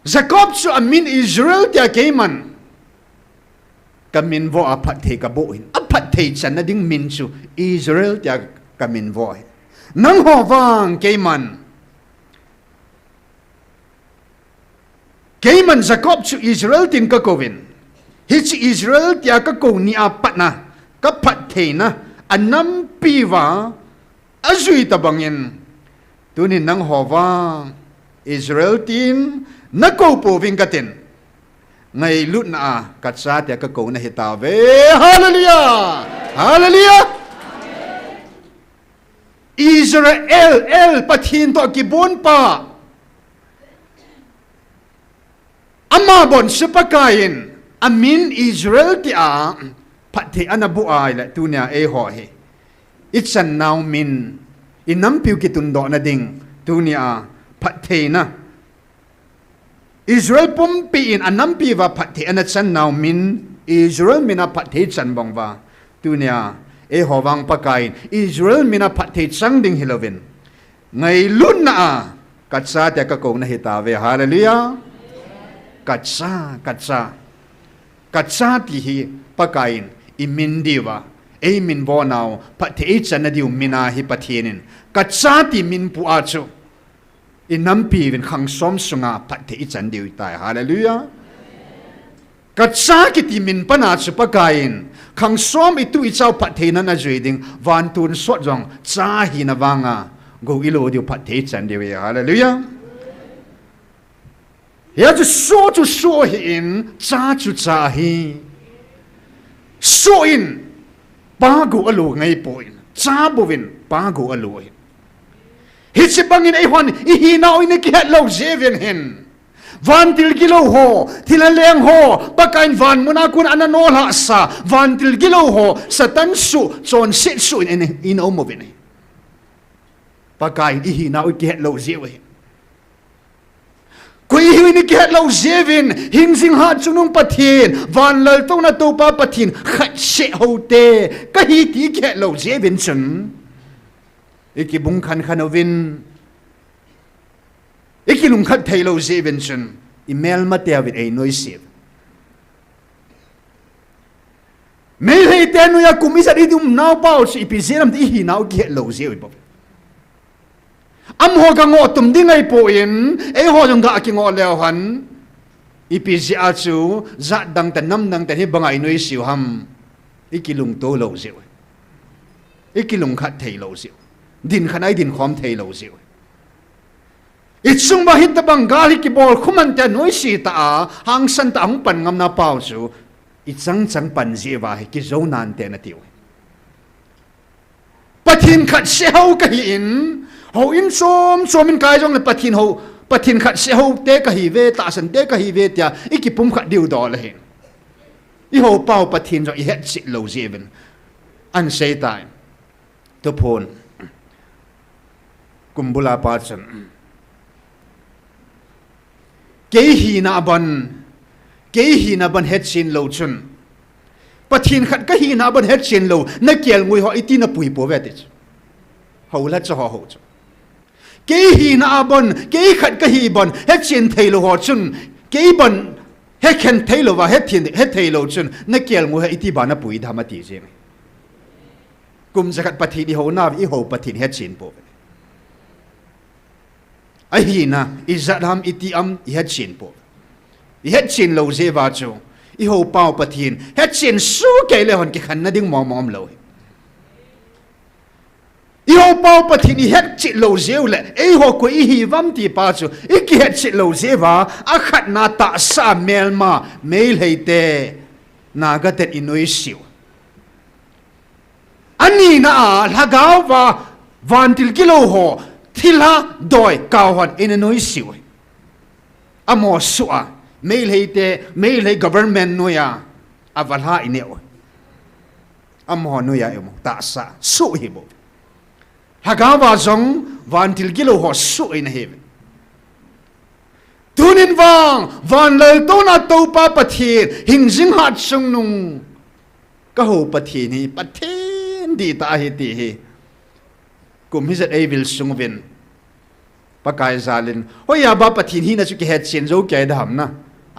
Jacob chu amin Israel tia keman kamin vo a phat the ka bu in a phat the chan na ding min chu Israel tia kamin vo nang ho wang keman Jacob chu Israel tin ka kovin hi chi Israel tia ka ko ni a pat na ka phat the na anam piwa azui tabangin tunin nang hova Israel tin nako po vingatin ngai lut na katsa te ka ko na hitave hallelujah hallelujah Israel el pathin to kibon pa amma bon sepakain amin Israel ti a pathe anabu ai la tunia e ho he it's an now min inam piu kitun do na ding tunia pathe na Israel pompi in anam pi va pathe ana chan now min Israel mina pathe chan bong va tunia e howang pakai Israel mina pathe chang ding hilovin ngai lun na katsa te ka ko na hitave hallelujah katsa ti hi pakain imin diwa e min bo now pathe chan na diu mina hi pathinin katsa ti min pu achu inam pi vin khang som sunga pathe chan diu tai hallelujah katsa ki ti min pana chu pakain khang som itu I chau pathe na na juiding van tun so jong cha hi na wanga go ilo diu pathe chan diu hallelujah ya chu so hi in cha chu cha hi so in pa go alo ngai poin cha bovin pa go alo hitsi bangin ai hwan I hi na oi ne ki hat lo jeven hen van til kilo ho tilaleng ho pakain van muna kun ananol ha sa van til kilo ho satan su chon sit su in omovin pakain I hi na oi ki hat lo jeven Kui hi ni ki hat lo jeven hingzing ha chunung pathin van lal to na to pa pathin khat se ho te ka hi ti ki hat lo jeven chun iki bung khan khanovin iki lung khat thailo jeven chun email ma te avit ei noisip me hei te no ya kumisa idum now pau si piseram ti hi now ki lo jeven bob am ho ka ngo tum dingai po in e ho jong ga ki ngo leo han ipisi achu za dang ta nam nang ta hi bangai noi siu ham ikilung to lo siu ikilung khat thei lo siu din khanai din khom thei lo siu Ichung ba hit bang gali ki bol khuman ta noi si ta hang san ta ang pan ngam na pau chu ichang chang pan ji wa ki zo nan te na tiu pathin khat se ho ka hi in ho in som in kai jong le pathin khat se ho te ka hi ve ta san te ka hi ve tia ikipum khat diu do le hin I ho pau pathin jo I het sit lo jeven an sei time to phone kumbula pa chan ke hi na ban het sin lo chun pathin khat ka hi na ban het sin lo na kel ngui ho iti na pui po ve ti ho la cha ho cha ke hi na ban ke khat ka hi ban het sin thei lo ho chun ke ban het khen thei lo wa het thei lo chun na kel ngui ho iti ba na pui dha ma ti je kum zakat pathin I ho na I ho pathin het sin po ahina izadham itiam ihat sin po ihat sin lo je wa chu I ho pau pathin het sin su ke le hon ki khan na ding mom lo I ho pau pathin ihat chi lo je le e ho ko I hi vam ti pa chu I ki het chi lo je wa a khat na ta sa mel ma mail heite na ga tet inoi siu ani na lagaw wa vantil kilo ho thila doi kauhan in a noise way amo su'a mail hei government noya avalha ineo amo noya emo ta sa su hibo hagawa zong vantil gilo ho su in heaven tunin van lal to na to pa pathin hingjing hat sung nung ka ho pathin hi pathin di ta hi ti hi kum hizat ei vil sungvin pakai zalin hoya ba pathin hi na chu ki het chen zo ke da ham na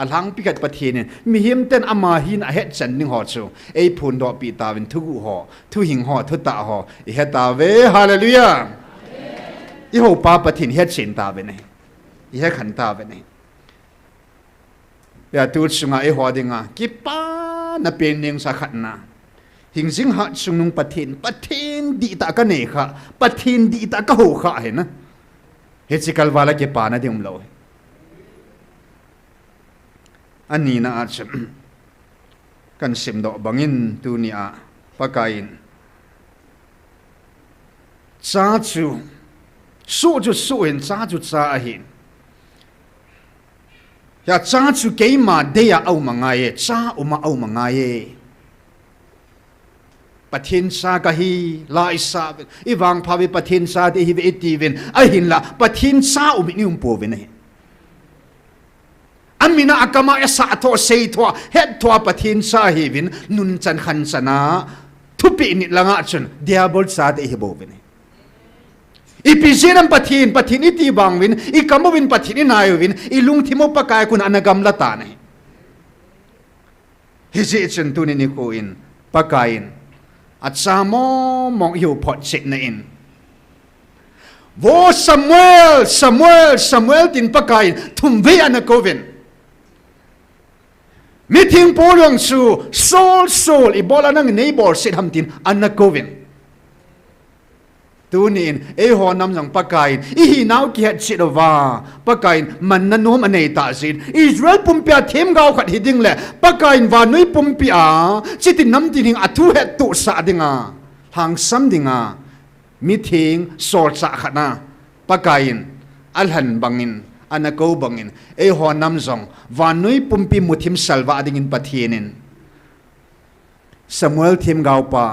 alhang pikat pathin mi him ten ama hin a het chan ning ho chu ei phun do pi ta win thu ho thu hing ho thu ta ho I het ta ve hallelujah I ho pa pathin het chen ta ve ne I he khan ta ve ne ya tu chunga e ho dinga ki pa na pen ning sa khat na hingjing ha sungnung pathin di ta ka ne kha pathin di ta ka ho kha he na he chikal wala ke pa na ding lo ani na acham kan sim do bangin tu ni a pakain cha chu su in cha chu cha a hin ya cha chu ke ma de ya au manga ye cha uma au manga ye pathin sa ka hi lai sa iwang phawi pathin sa de hi ve tivin a hin la pathin sa umi ni po ve ne amina akama esa tho sei tho het tho pathin sa hi vin nun chan khan sana thupi ni langa chun diabol sa de hi bo ve ne ipisinam pathin iti bang win ikamowin pathin inayowin ilung thimo pakai kun anagam lata ne hiji chen tu ni ko in pakain at samo mong yu pot sit na in vo Samuel tin pakain thumve anakovin meeting polong su Saul ibola nang neighbor sit hamtin anakovin tunin e ho nam jang pakain I now ki het sit over pakain man na nom anei ta sin Israel pumpia them gau khat hiding le pakain wa nui pumpia chitin nam tin hing athu het tu sa dinga hang sam dinga meeting sol sa khana pakain alhan bangin anako bangin e ho nam jang wa nui pumpi muthim salwa dingin pathienin Samuel them gau pa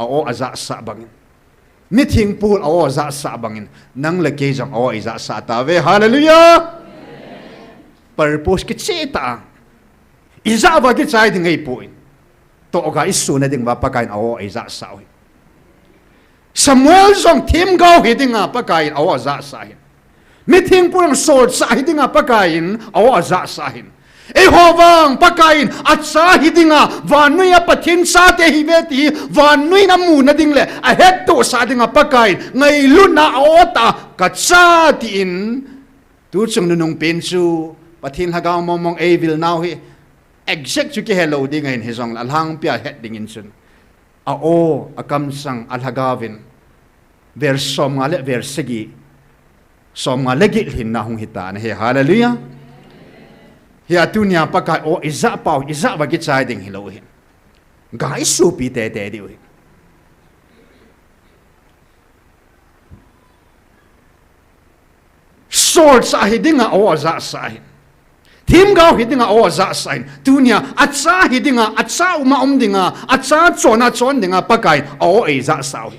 a o aza sa bangin meeting pool aw za sa bangin nang le ke jang aw iza sa ta ve hallelujah purpose ki cheta iza ba ki chai ding ei point to ga isu na ding ba pakain aw iza sa oi Samuel jong tim go hidinga pakain aw za sa hin meeting pool ang sword sa hidinga pakain aw za sa hin Ehovang pakain at sa hidinga vanuya pathin sa te hiveti vanuy na muna dingle ahead to sa dinga pakain ngay luna ota katsa tin tu chung nunung pensu pathin hagaw momong evil now he exact chu ki hello ding in hizong alhang pia het dingin sun akam sang alhagavin versom ngale versegi som nga legit LHINNA hung hita na he hallelujah hi atunia pakai o iza pau iza wa ki chai ding hilo hin ga isu pi te te di wi sword sa hidinga o za sa hin Tim gao hidinga o za sain tunia atsa hidinga atsa uma dinga atsa chona chon dinga pakai o e za sao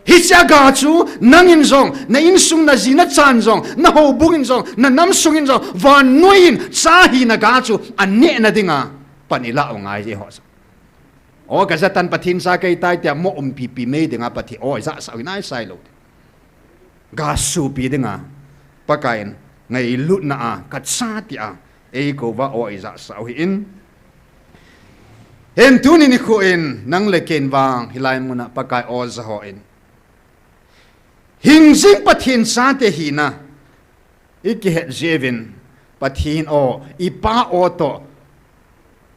hicha ga chu nangin zong na insung na zina chan zong na ho bungin zong na nam sungin zong van noin sa hi na ga chu anne na dinga panila o ngai je ho o ka za tan pathin sa kai tai tia mo pi me dinga pathi o za sao nai sai lo ga su pi dinga pakain ngay lut na kat sa tia e ko va o iza sau in en tunin ni ko in nang leken wang hilai muna pakai o za ho in hingjing pathin sa te hi na iki het jevin pathin o ipa o to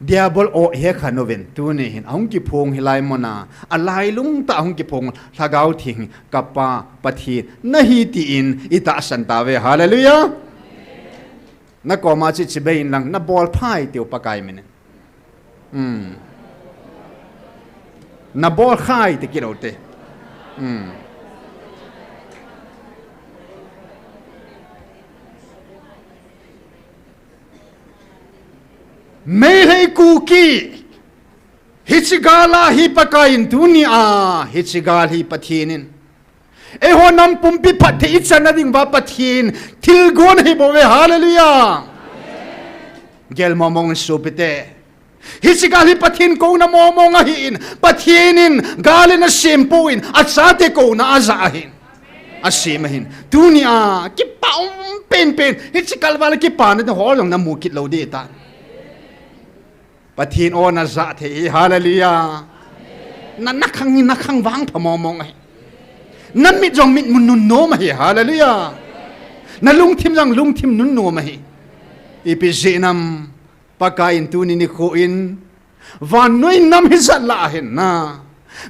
diabol o he khanovin tuni hin aung ki phong hilai mona alai lung ta aung ki phong thagau thing kapa pathi nahi ti in ita santawe hallelujah na koma chi chibein lang na ball phai tiu pakai mene na ball khai te kirote Mei hei kuki hichigala hi pakain dunia hichigal hi pathinin e ho nam pumpi pathe ichana ding ba pathin tilgon hi bowe hallelujah gel momong supite hichigal hi pathin ko na momong a hin pathinin galena sempuin atsate ko na azahin asimahin dunia ki paum pen hichigal wala ki pan na holong na mukit lo de ta pathin o na za the hallelujah na nakhang wang phamomong ai na mit jong mit mun nun no ma hi hallelujah na lungthim nun no ma hi ipizinam pakain tuni ni ko in van noi nam hi za la hin na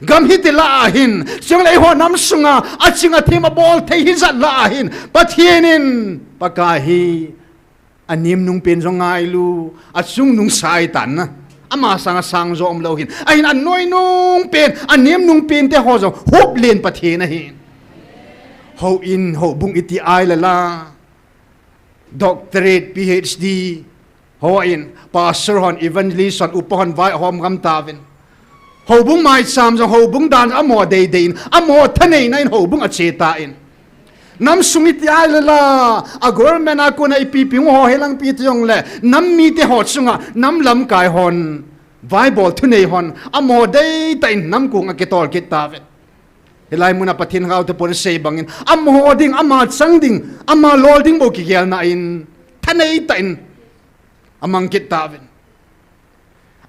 gam hi te la hin chang lai ho nam sunga achinga thema bol the hi za la hin pathienin pakahi anim nung pen zong ngai lu achung nung sai tan na ama sang zom lo hin ain an noi nung pen anim nung pen te ho zo hop len pathe na hin ho in ho bung iti ai la doctorate PhD ho in pastor hon evangelist on upon vai hom gam tavin ho bung mai sam zo ho bung dan amo dei dein amo thanei nain ho bung a cheta in nam sungit ya la a government a ko na ipi ho helang pi tiong le nam mi te ho chunga nam lam kai hon bible thu nei hon amo dei tain nam ku nga ketol kit tavet helai muna pathin ngau te pon sei bangin amo ding ama changding ama lolding bo ki gel na in thanei tain amang kit tavet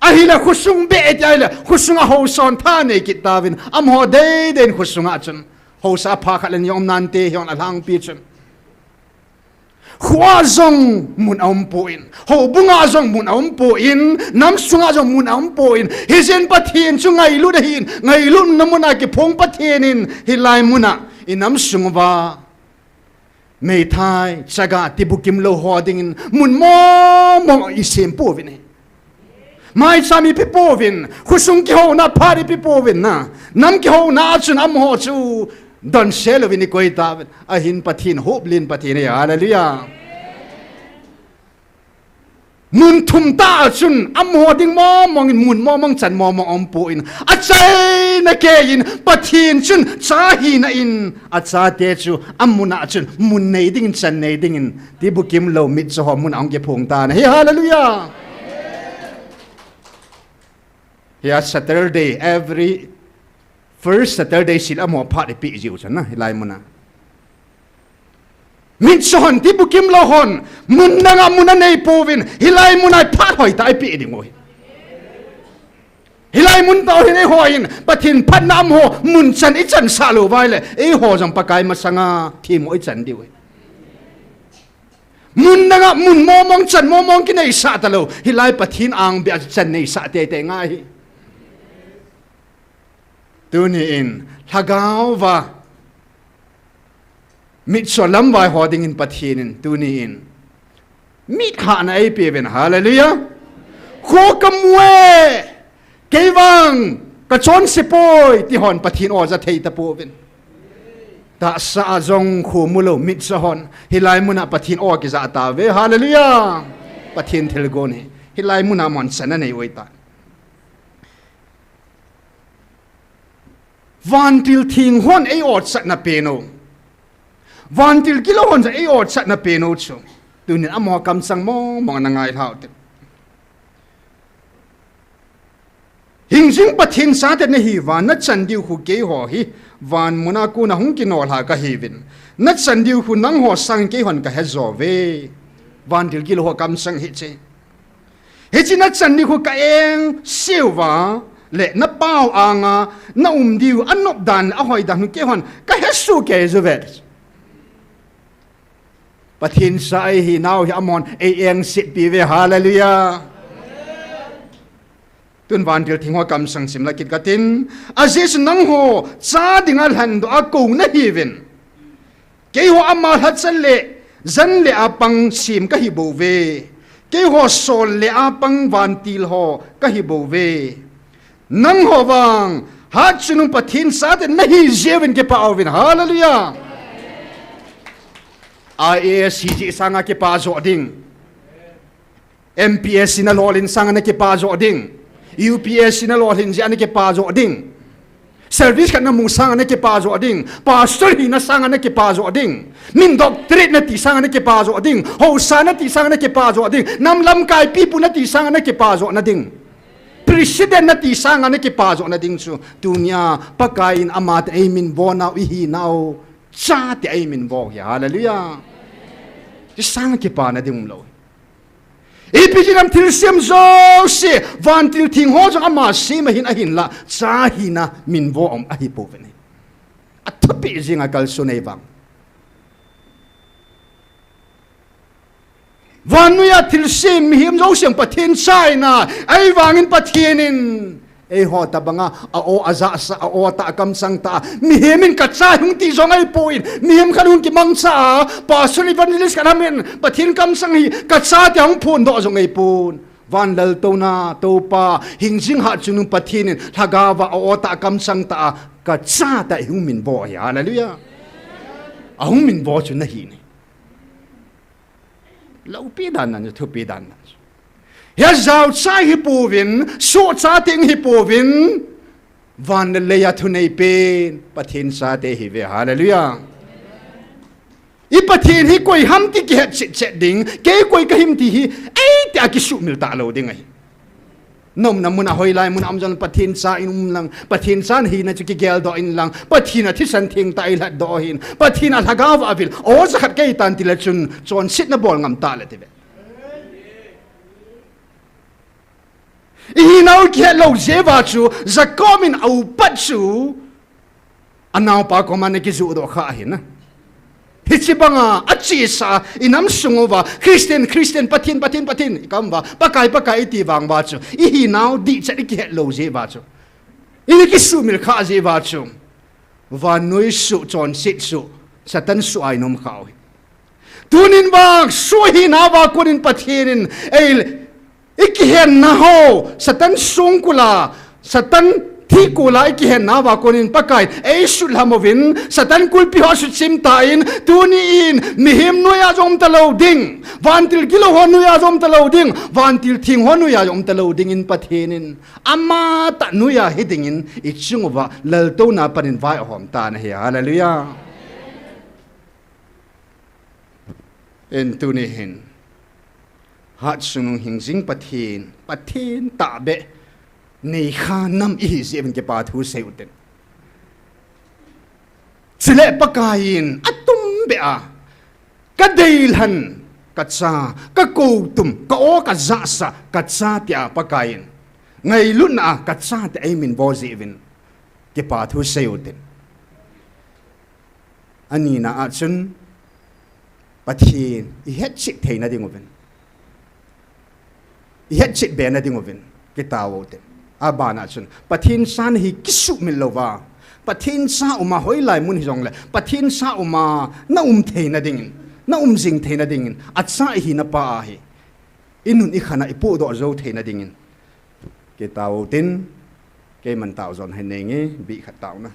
ahila khusung be etya khusunga ho son tha nei kit tavin amo dei den khusunga chun ho sa pha khalen yom nan te hyong alang pi chen khwa zong mun om po in ho bunga zong mun om po in nam sunga zong mun om po in hizen pathin chu ngai lu da hin ngai lu namuna ki phong pathin in hilai muna inam sungwa mei thai chaga tibukim lo hoding in mun mo isem po vin mai sami pi po vin khusung ki ho na phari pi po vin na nam ki ho na chun am ho chu don selo vini koi ta a hin pathin hop lin pathin ya hallelujah mun thum ta chun am ho ding mo mong in mun mo mong chan mo mong om pu in a chai na ke in pathin chun cha hi na in a cha te chu amuna chun mun nei ding chan nei ding in ti bukim lo mit so hom mun ang ke phung ta na hallelujah here Saturday every first Saturday sila mo phat pi jiu chan na hilai muna min son ti bukim lo hon mun nanga muna nei povin hilai muna phat hoi tai pi ding oi hilai mun tau hi nei hoin pathin phat nam ho mun chan I chan sa lo vai le e ho jang pakai ma sanga thi mo I chan di oi mun nanga mun mo mong chan mo mong ki nei sa ta lo hilai pathin ang bi chan nei sa te te ngai tuni in thagau wa mit so lam vai hoding in pathinin tuni in mit kha na ai pe ben hallelujah kho kamwe kewang ka chon sipoi ti hon pathin o za thei ta po ben ta sa zong khu mulo mit sa hon hilai muna pathin o ki za ta ve hallelujah pathin thil go ni hilai muna mon sana nei oi ta van til thing hon ei ot sat na pe no van til kilo hon za ei ot sat na pe no chu tunin amo kam sang mo mong na ngai thau te hình dung pathin sa te ne hi van na chan diu khu ke ho hi van muna ku na hung ki no la ka hi vin na chan diu khu nang ho sang ke hon ka he zo ve van til kilo ho kam sang hi che he chi na chan ni khu ka eng silwa le na pau anga na diu anop dan a hoi dan ke hon ka he su ke zo ve pathin sa hi now hi amon e eng sit pi ve hallelujah tun van til thing ho kam sang sim la kit katin azis nang ho cha dingal han do a ko na hi vin ke ho amal hat san le zan le apang sim ka hi bo ve ke ho sol le apang van til ho ka hi bo ve nang ho wang hat chunung pathin sa de na hi jevin ke pa ovin hallelujah IASCG sanga ke pa zo ding MPS na lolin sanga na ke pa zo ding UPS na lolin ji anake pa zo ding service kan na mung sang anake pa zo ding pastor hi na sang anake pa zo ding min doctorate na ti sang anake pa zo ding ho sa na ti sang anake pa zo ding nam lam kai pi pu na ti sang anake pa zo na ding president na ti sang anake pa zo na ding chu dunya pakain amat amin bona hi now cha ti amin bo ya hallelujah ti sang ke pa na ding lo ipijinam til sim zo se van til thing ho jang ama sim hin a hin la cha hina min vo om a hi po veni athapi jinga kal sunai bang vanuya til sim him zo siang pathin china ai wangin pathinin ei ho ta banga a o aza sa a o ta kam sang ta mi hemin ka cha hung ti zong ai poin mi hem khanun ki mang cha pa suni evangelist kanamen pathin kam sang hi ka cha ti hung phun do zong ai pun van lal to na to pa hing jing ha chunung pathin thagawa o ta kam sang ta ka cha ta hung min bo ya hallelujah a hung min bo chu na hi ni lau pi dan na thu pi dan na ya zau chai hi povin so cha ting hi povin van le ya thu nei pen pathin sa te hi ve hallelujah i pathin hi koi ham ti ke che ding ke koi ka him ti hi ai ta ki su mil ta lo ding ai nom na mun a hoi lai mun amjan pathin sa in lang pathin san hi na chu ki gel do in lang pathin a thi san thing ta ila do hin pathin a thagaw avil o zakhat ke tan ti la chun chon sit na bol ngam ta le te i nau ke lo zeva chu zakomin au patchu anau pa ko man ki zu do kha hin hichibanga achi sa inam sungova Christian pathin kamba pakai ti wang ba chu i nau di che ke lo zeva chu i ki su mil kha zeva chu wa noi su chon sit su satan su ai nom khau tunin bang su hi na ba kunin pathinin ei ikihen na ho satan sungkula satan thikula ikihen na wa konin pakai ei sulhamovin satan kulpi ho su chimtain tuni in mihim nuya jom talo ding vantil kilo ho nuya jom talo ding vantil thing ho nuya jom talo ding in pathenin amma ta nuya hiding in ichungwa lalto na panin vai hom ta na he hallelujah en tuni hin hat sunung hingjing pathin ta be nei kha nam i zeben ke pa thu seuten chile pakain atum be a ka deilhan ka cha ka ko tum ka o ka za sa ka cha tia pakain ngai luna ka cha te aimin bo zeben ke pa thu seuten ani na achun pathin i het chik theina dingoven yet chit bena ding ovin kitawote abana chun pathin san hi kisu milova
ปะทินซาอุมาหอยไหลมุนหิจงเลยปะทินซาอุมาน่าเทนะดิ่งน่าสิงเทนะดิ่งอัดซาหินะป้าเฮอินุนอีขณะอีปูดอโจเทนะดิ่งเกตาวตินเกมันตาวจนให้เนงบีขัดตาวนะ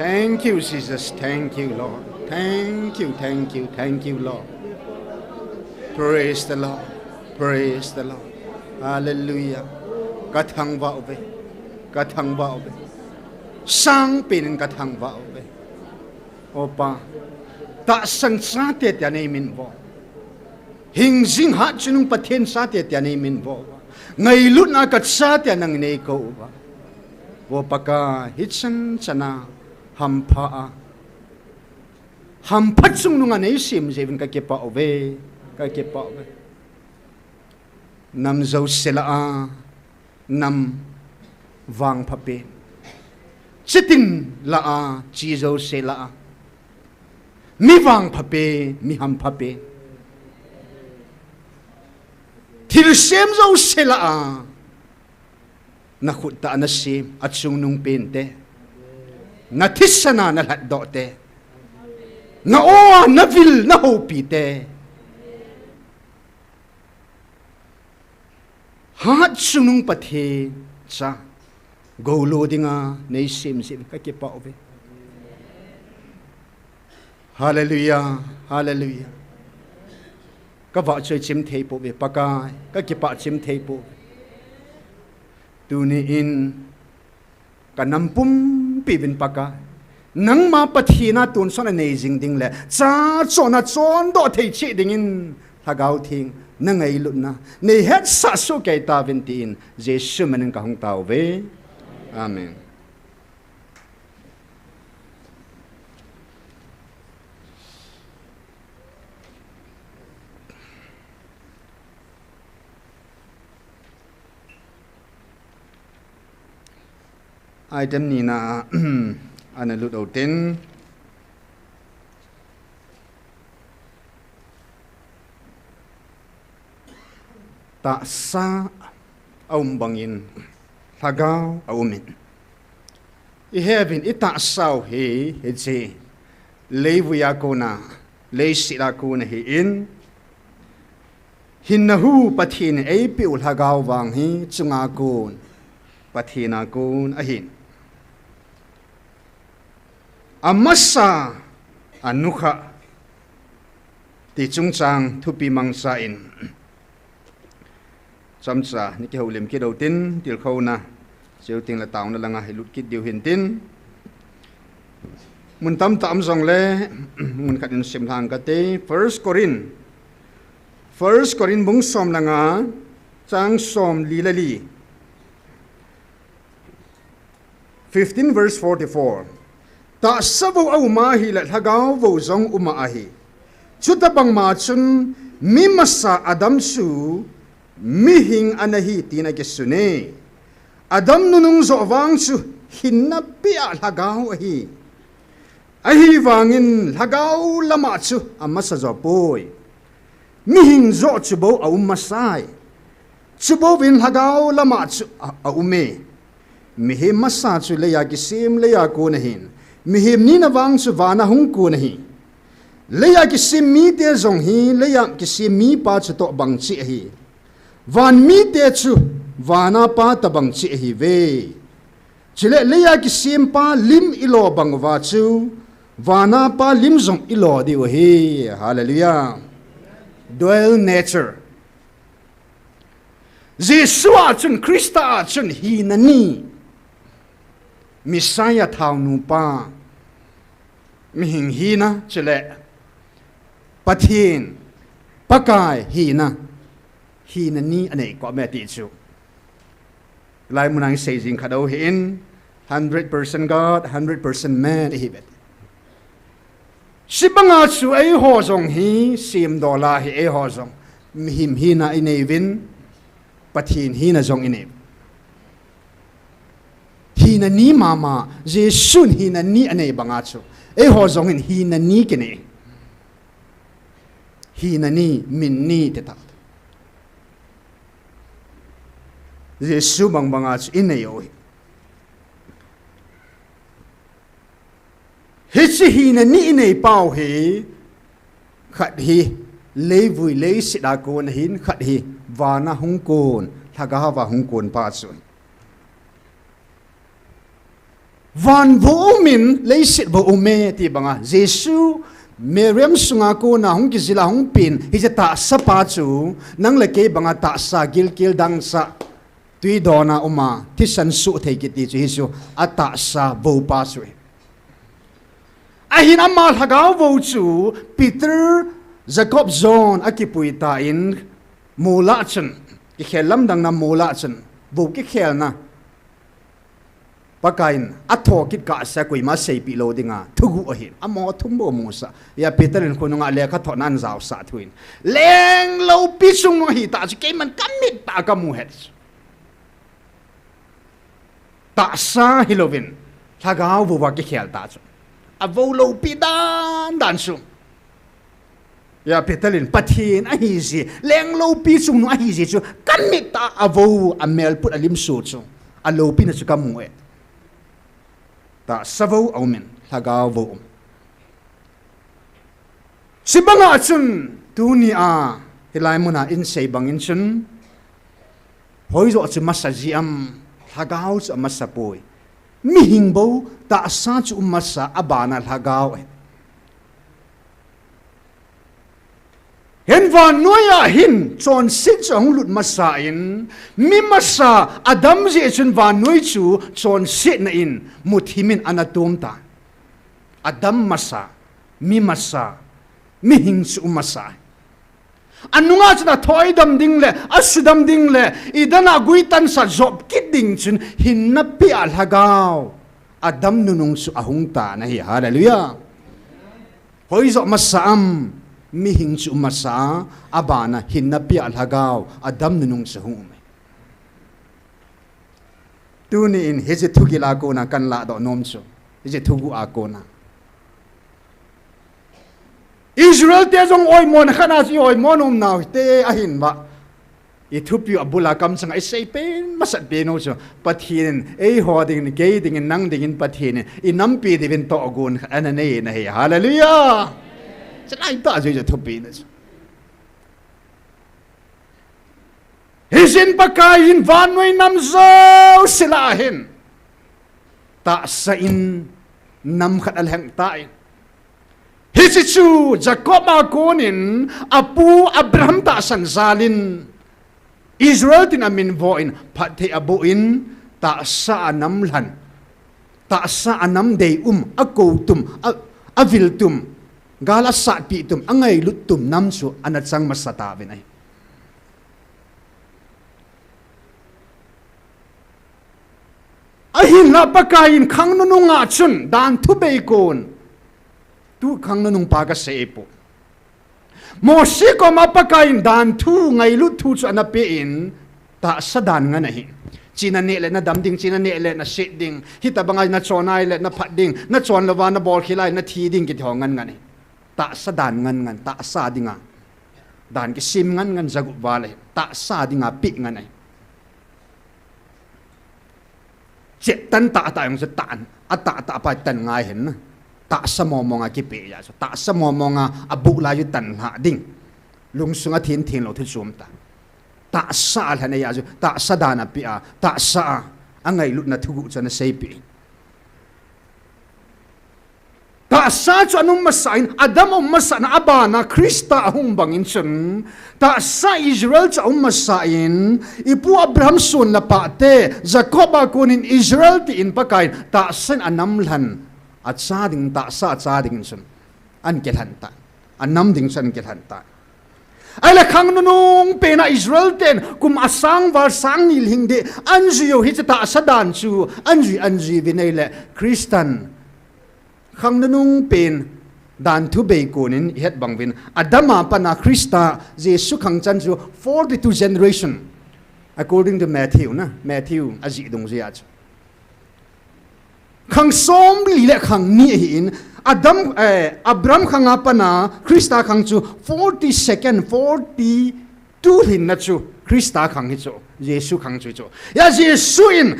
Thank you, Jesus. Thank you, Lord. Thank you, thank you, thank you, Lord. Praise the Lord. Praise the Lord. Hallelujah. Kathang baube. Kathang baube. Sang pin kathang baube. Opa. Ta sang sa te tia nei min bo. Hing jing ha chunung pathen sa te tia nei min bo. Ngai lut na kat sa tia nang nei ko ba. Opa ka hitsan chana hampa hampat sung nunga nei sim jevin ka ke pa ove ka ke pa ove nam zo sela a nam wang phape chitin la a chi zo sela a mi wang phape mi ham phape thil sem zo sela a na khut ta na sim at sung nung pen te na thisana na lat do te na o na vil na ho pi te hat sunung pathe cha go loadinga nei sim sim ka ke pa ove hallelujah hallelujah ka va chơi chim thei po be pakai ka ki pa chim thei po tu ni in ka nampum pi bin pakai nang ma pathina tun son amazing ding le cha chona chon do thei chi ding in thagau thing na ngai lut na nei het sa su kai ta vin tin jesu manin ka hong tau ve amen. Item ni na ana lut au tin ta sa aum bangin thagau aumin I heaven ita sao he che levuya kona le sira kona he in hinnahu pathin ei piul thagau wang hi chunga kun pathina kun ahin amasa anukha ti chungchang thupi mangsa in chamcha ni ke holem ke do tin til khona cheu ting la tauna langa hilut kit diu hin tin mun tam tam jong le mun khat in sim thang ka te 1 Corin bung som langa chang som li la li 15 verse 44 ta sabo au ma hi la thagau vo zong uma a hi chuta bang ma chun mi masa adam su mi hing anahi tina ke sune adam nunung zo wang su hinna pia thagau a hi wangin thagau lama chu amasa zo poi mi hing zo chu bo au masai chu bo vin thagau lama chu a ume mi he masa chu le ya ki sim le ya ko nahin mi him ni na wang su wana hung ko nahi le ya ki sim mi te zong hi le ya ki sim mi pa chu to bang chi hi van mi te chu wana pa ta bang chi hi ve chile le ya ki sim pa lim ilo bang wa chu wana pa lim zong ilo di wa hi hallelujah dual nature Jesua chun Krista chun hi na ni Messiah thau nu pa mi hing hi na chile pathin pakai hi na ni ane ko me ti chu lai munang sei jing khadau hin 100% God 100% man hi bet sibanga chu ai ho zong hi sim dola hi ai ho zong mi him hi na ine vin pathin hi na zong ine hina ni mama jesun hina ni ane banga chu e ho zong in hina ni kene hina ni min ni te ta jesu bang banga chu in yo hi chi hina ni ine pau he khat hi levui le sida kon hin khat hi wana hung kon thaga wa hung kon pa chu van vô min lấy sit vô ume ti banga Jesu Miriam sunga ko na hong kizila hong pin hijata sa pa chu nang le ke banga ta sa gil dang sa tui dona uma ti san su thei ki ti chu Jesu ata sa vo pa chu a hin amal hagaw vo chu Peter Jacob John akipui ta in mula chen ki khelam dang na mula chen vo ki khel na pakain atho kit ka sa koi ma sei pi lo dinga thugu a hin amo thumbo mo sa ya Peter in khununga le kha tho nan zaw sa thuin leng lo pi sung no hi ta ke man kamit ta ka mu het ta sa hilovin thagaw bu wa ki khel ta chu a vo lo pi dan su ya Peter in pathin a hi ji leng lo pi sung no a hi ji chu kamit ta a vo a mel put a lim su chu a lo pi na chu ka mu et ta savo aumen thagaw vo sibanga chun tu ni a hilai muna in sei bangin chun hoi zo chu masaji am thagaw chu masapoi mi hingbo ta sa chu masa abana thagaw Hen van noya hin chon sit chong lut masa in mi masa Adam je chun van noi chu chon sit na in muthimin anatom ta Adam masa mi hing su masa anunga chuna thoi dam ding le asudam ding le idana guitan sa job kit ding chun hin na pi al hagaw Adam nunung su ahung ta na hi hallelujah hoi zo masam mi hing su masa abana hin na pi al hagaw Adam nunung su hung me tuni in heze thugila ko na kan la do nom chu heze thugu a ko na Israel te jong oi mon khana si oi monum naw te ahin ba Ethiopia abula kam sang ai sei pen masat be no so pathin ei ho ding ge ding nang ding pathin in nampi divin to gun anane na he hallelujah Chai ta je Ethiopia na Hisin pakain vanway nam zo silahin ta sa in nam khat al hang ta Hisichu Jacob akonin apu Abraham ta san zalin Israel tin amin voin pati abuin ta sa anamlan ta sa anam day akotum aviltum gala sa pitum angay lutum namsu anatsang masatawin ay ahin na pakain kang nununga chun dan tubay kon tu kang nunung paga sepo Mosi ko mapakain dan tu ngay lutu sa anapiin ta sa dan nga nahin. Chinanile na damding, chinanile na shitding, hitabangay na chonay na patding, na chonlawa na bolkilay na tiding kitihongan nga ni. Ta sa dan ngan, ta sa di nga. Dan kisim ngan zagut balay, ta sa di nga pi nga na. Tan ta tayong sa taan, at ta pa tan ngayon na. Ta sa mo nga kipi ya so ta sa mo nga abu la yu tan ha ding lung sunga tin lo thil sum ta sa al na ya so ta sa dana pi a ta sa angai lut na thugu chana sei pi ta sa chu anum masain adam masa na abana krista hung bangin chun ta sa Israel cha masain ipu Abraham sun la pa te Jacob kunin Israel ti in pakain ta sen anamlan at sa ding ta sa ding sun an kelhanta anam ding sun kelhanta ay la khang nunung pe na Israel ten kum asang war sang nil hingde anjiyo hi ta sa dan chu anji vinele Christian khang nunung pen dan thu be konin het bangwin adama pana Krista Jesu khang chan chu 42 generation according to Matthew aji dong zia chu khang som li le khang ni hin Abraham khang apana Krista khang chu 42 hin na chu Krista khang hi chu Jesu khang chu ya Jesu in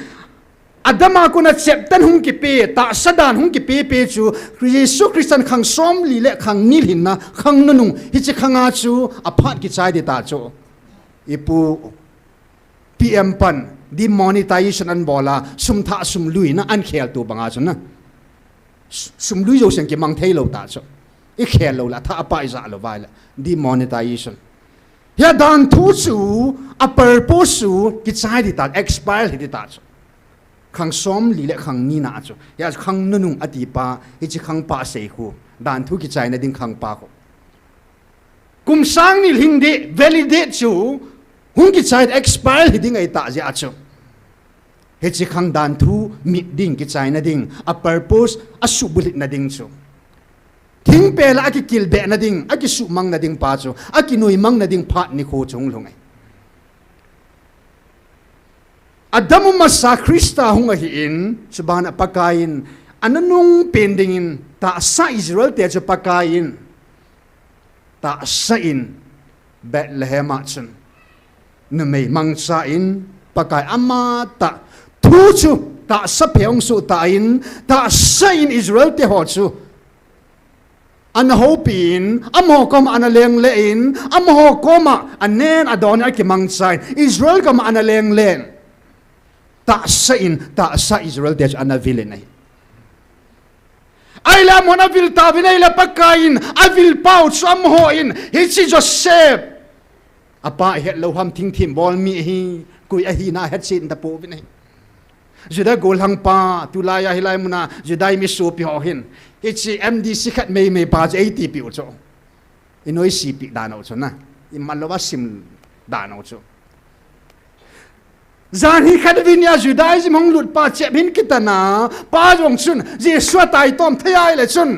Adama ko na cheptan hung ki pe ta sadan hung ki pe chu Jesu Christian khang som li le khang ni hin na khang nanung hi chi khanga chu aphat ki chai de ta chu ipu PM pan demonetization an bola sumtha sumlui na an khel tu banga chuna sumlui jo sen ki mang thei lo ta cho I khel lo la tha apa za lo vai la demonetization ya dan thu chu a purpose chu ki chai di ta expire di ta cho khang som li le khang ni na cho ya khang nanung ati pa I chi khang pa sei khu dan thu ki chai na ding khang pa ko kum sang ni hindi validate chu hung ki chai expire hiding ai ta ja cho he chi khang dan thu mi ding ki chai na ding a purpose a subulit na ding cho thing pe la ki kil be na ding a ki su mang na ding pa cho a ki noi mang na ding phat ni kho chung lungai adamu masa Krista hung hi in subhana pakain ananung pending in ta sa Israel te cho pakain ta sa in Bethlehem achun na may mangsa in pakai amata thu chu ta sa peong su ta in ta sa in Israel te ho chu an hopin amho kom analeng lein amho koma anen adon aki mangsa Israel kom analeng len ta sa Israel te ana villain ai ai la mona vil ta vin ai la pakain avil pau cham ho in hi chi Joseph apa het lo ham thing thim bol mi hi kui a hi na het sin ta po vin juda gol hang pa tu la ya hilai muna judai mi su pi ho hin hi chi md sikhat me pa je 80 pi cho inoi si pi da no cho na i malova sim da no cho zan hi khat vin ya judaism hong lut pa che bin kitana pa jong chun jesu tai tom thai le chun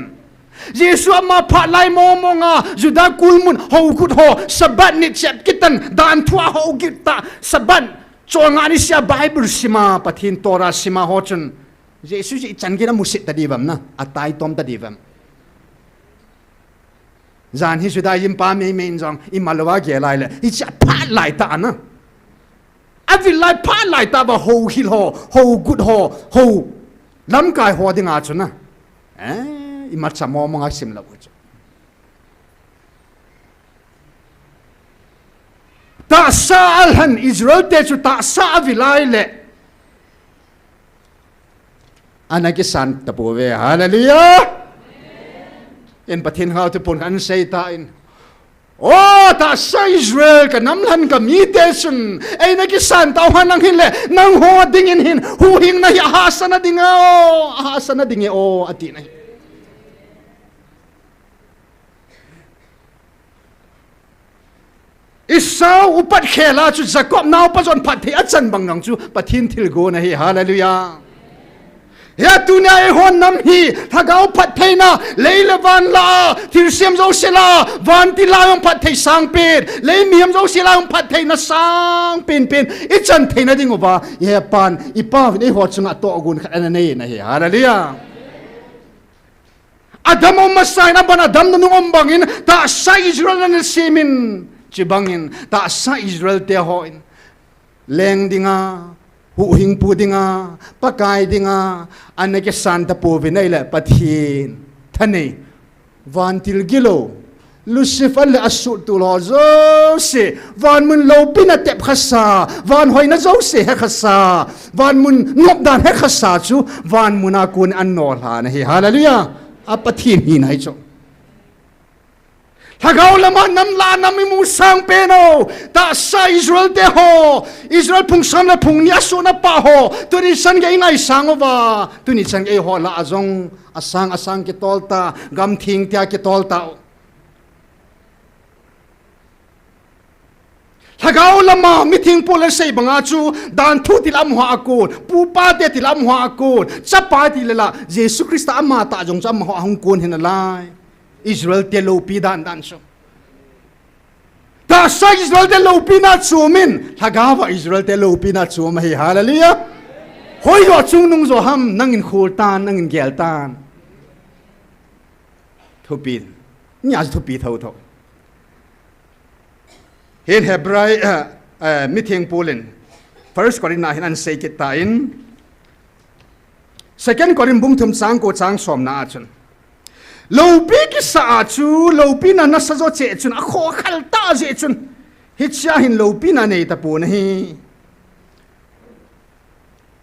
jesu ma pha lai mo nga juda kulmun ho kut ho sabat ni chet kitan dan thua ho gita sabat chonga ni sia bible sima pathin tora sima ho chun jesu ji chan gina musit ta divam na atai tom ta divam zan hi judaism pa me jong i malwa ge lai le i cha pha lai ta na avil lai pha lai ta ba ho hil ho good ho lam kai ho dinga chuna i mat sa mo nga sim la bu ta sa alhan Israel te chu ta sa avilai le anaki san ta po ve hallelujah in pathin how to pun kan say ta in oh ta sa Israel ka namlan ka mi te sun ai na ki san tau hanang hin le nang ho ding in hin hu hing na ya hasana dinga hasana dinge o ati na Isau upat khela chu Jacob naw pa jon phat the achan bangang chu pathin thil go na hi hallelujah ya tunia e hon nam hi thagau phat theina leilawan la thir siam zo sela van ti la yong phat thei sang pet le miam zo sela yong phat theina sang pin I chan theina ding oba ye pan I pa ni ho chunga to gun khana nei na hi hallelujah Adam masai na ban Adam nu ombangin ta sa Israel na simin chibangin ta sa Israel te hoin leng dinga hu hing pu dinga pakai dinga anake santa po vinai le pathin thane vantil gilo Lucifer le asul tu lo zo se van mun lo pina tep khasa van hoina zo se he khasa van mun ngop dan he khasa chu van munakun annol ha na hi hallelujah apathin hi nai cho Thagau lama nam la nami mu sang peno ta sa Israel te ho Israel phung sam la phung nia so na pa ho tu ni san ge ngai sang wa tu ni sang e ho la azong asang ke tolta gam thing tia ke tolta Thagau lama meeting pole sei banga chu dan thu tilam ho akun pu pa te tilam ho akun chapa ti lela Jesus Christ ama ta jong cham ho hong kun hin lai Israel te lo pi dan so ta sa Israel te lo pi na chumin thagawa Israel te lo pi na chum hi hallelujah hoi yo chung nung zo ham nangin khul tan nangin gel tan thupin nya thupi tho hin hebrai meeting polin first Corinthians na hinan sei kita in second Corinthians bung thum chang ko chang som na chun Lopi ki sa chu lopi na nasa zo che chun a kho khal ta je chun hitcha hin lopi na nei ta pu na hi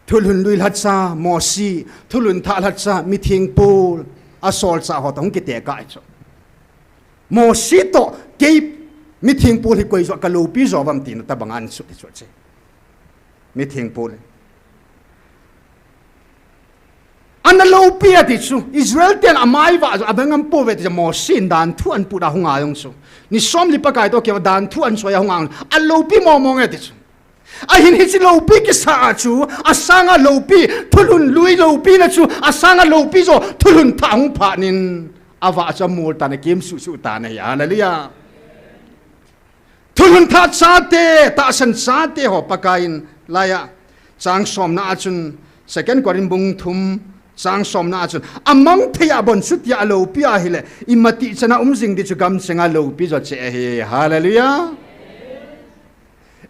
thulun lui hatsa mosi thulun tha hatsa meeting pool asol sa ho tong ki te ka chu mosi to ke meeting pool hi koi zo ka lopi zo vam tin ta bangan chu ti chu che meeting pool Ana lopi ati chu Israel ten amai wa abangam po vet mo sin dan thu an pura hunga yong chu ni som li pakai to ke dan thu an soya hunga a lopi mo mo nge ti chu a hin hi chi lopi ki sa chu asanga lopi thulun lui lopi na chu asanga lopi zo thulun tha hung pha nin awa cha mur ta na kim su ta na ya hallelujah thulun tha cha te ta san cha te ho pakain laya chang som na chun second Corinthians bung thum sang som na chun among thaya bon sut ya lo pia hile imati chana umjing di chugam senga lo pi zo che he hallelujah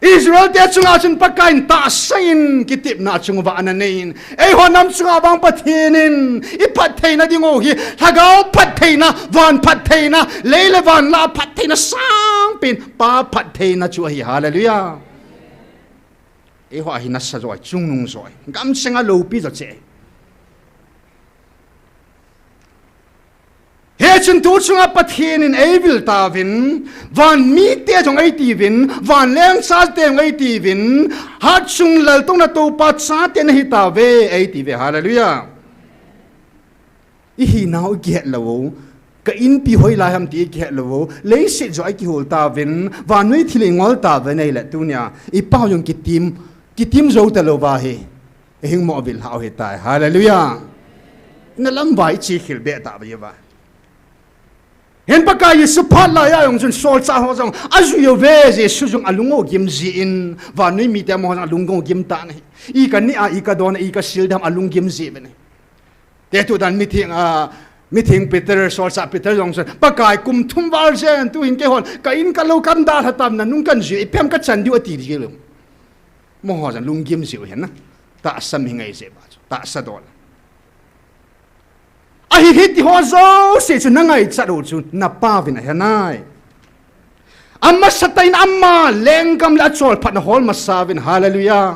Israel te chunga chun pakain ta sain kitip na chung wa ananein ei ho nam chunga bang pathinin I pathaina dingo hi thagau pathaina van pathaina leile van la pathaina sang pin pa pathaina chu hi hallelujah ei ho hi na sa zo chung nung zo gam senga lo pi zo che chun tu chunga pathian in evil tavin van mi te jong ai tivin van leng sa te ngai tivin hat chung lal tong na to pat sa te na hitave ai tive hallelujah hi now get lo ka in pi hoi lai ham ti get lo le se jo ai ki hol tavin van noi thile ngol tavin ai la tunya I pau yong kitim zo ta lo ba he hing mo vil hau he tai hallelujah na lam vai chi khil be ta ba ba hen pa ka yesu phat la ya yong chun sol cha ho jong azu yo ve je su jong alungo gim ji in wa noi mi te mo jong alungo gim ta ne I ka ni a I ka don I ka sil dam alung gim ji be ne te tu dan meeting Peter sol cha Peter jong chun pa kai kum thum wal jen tu in ke hon ka in ka lo kan da hatam na nung kan ji pem ka chan di ati ji lo mo ho jong lung gim ji hen na ta sam hingai se ba ta sa dol ahi hiti ho zo se chu nangai charo chu na pa vin hanai amma satain amma lengkam la chol phat na hol masavin hallelujah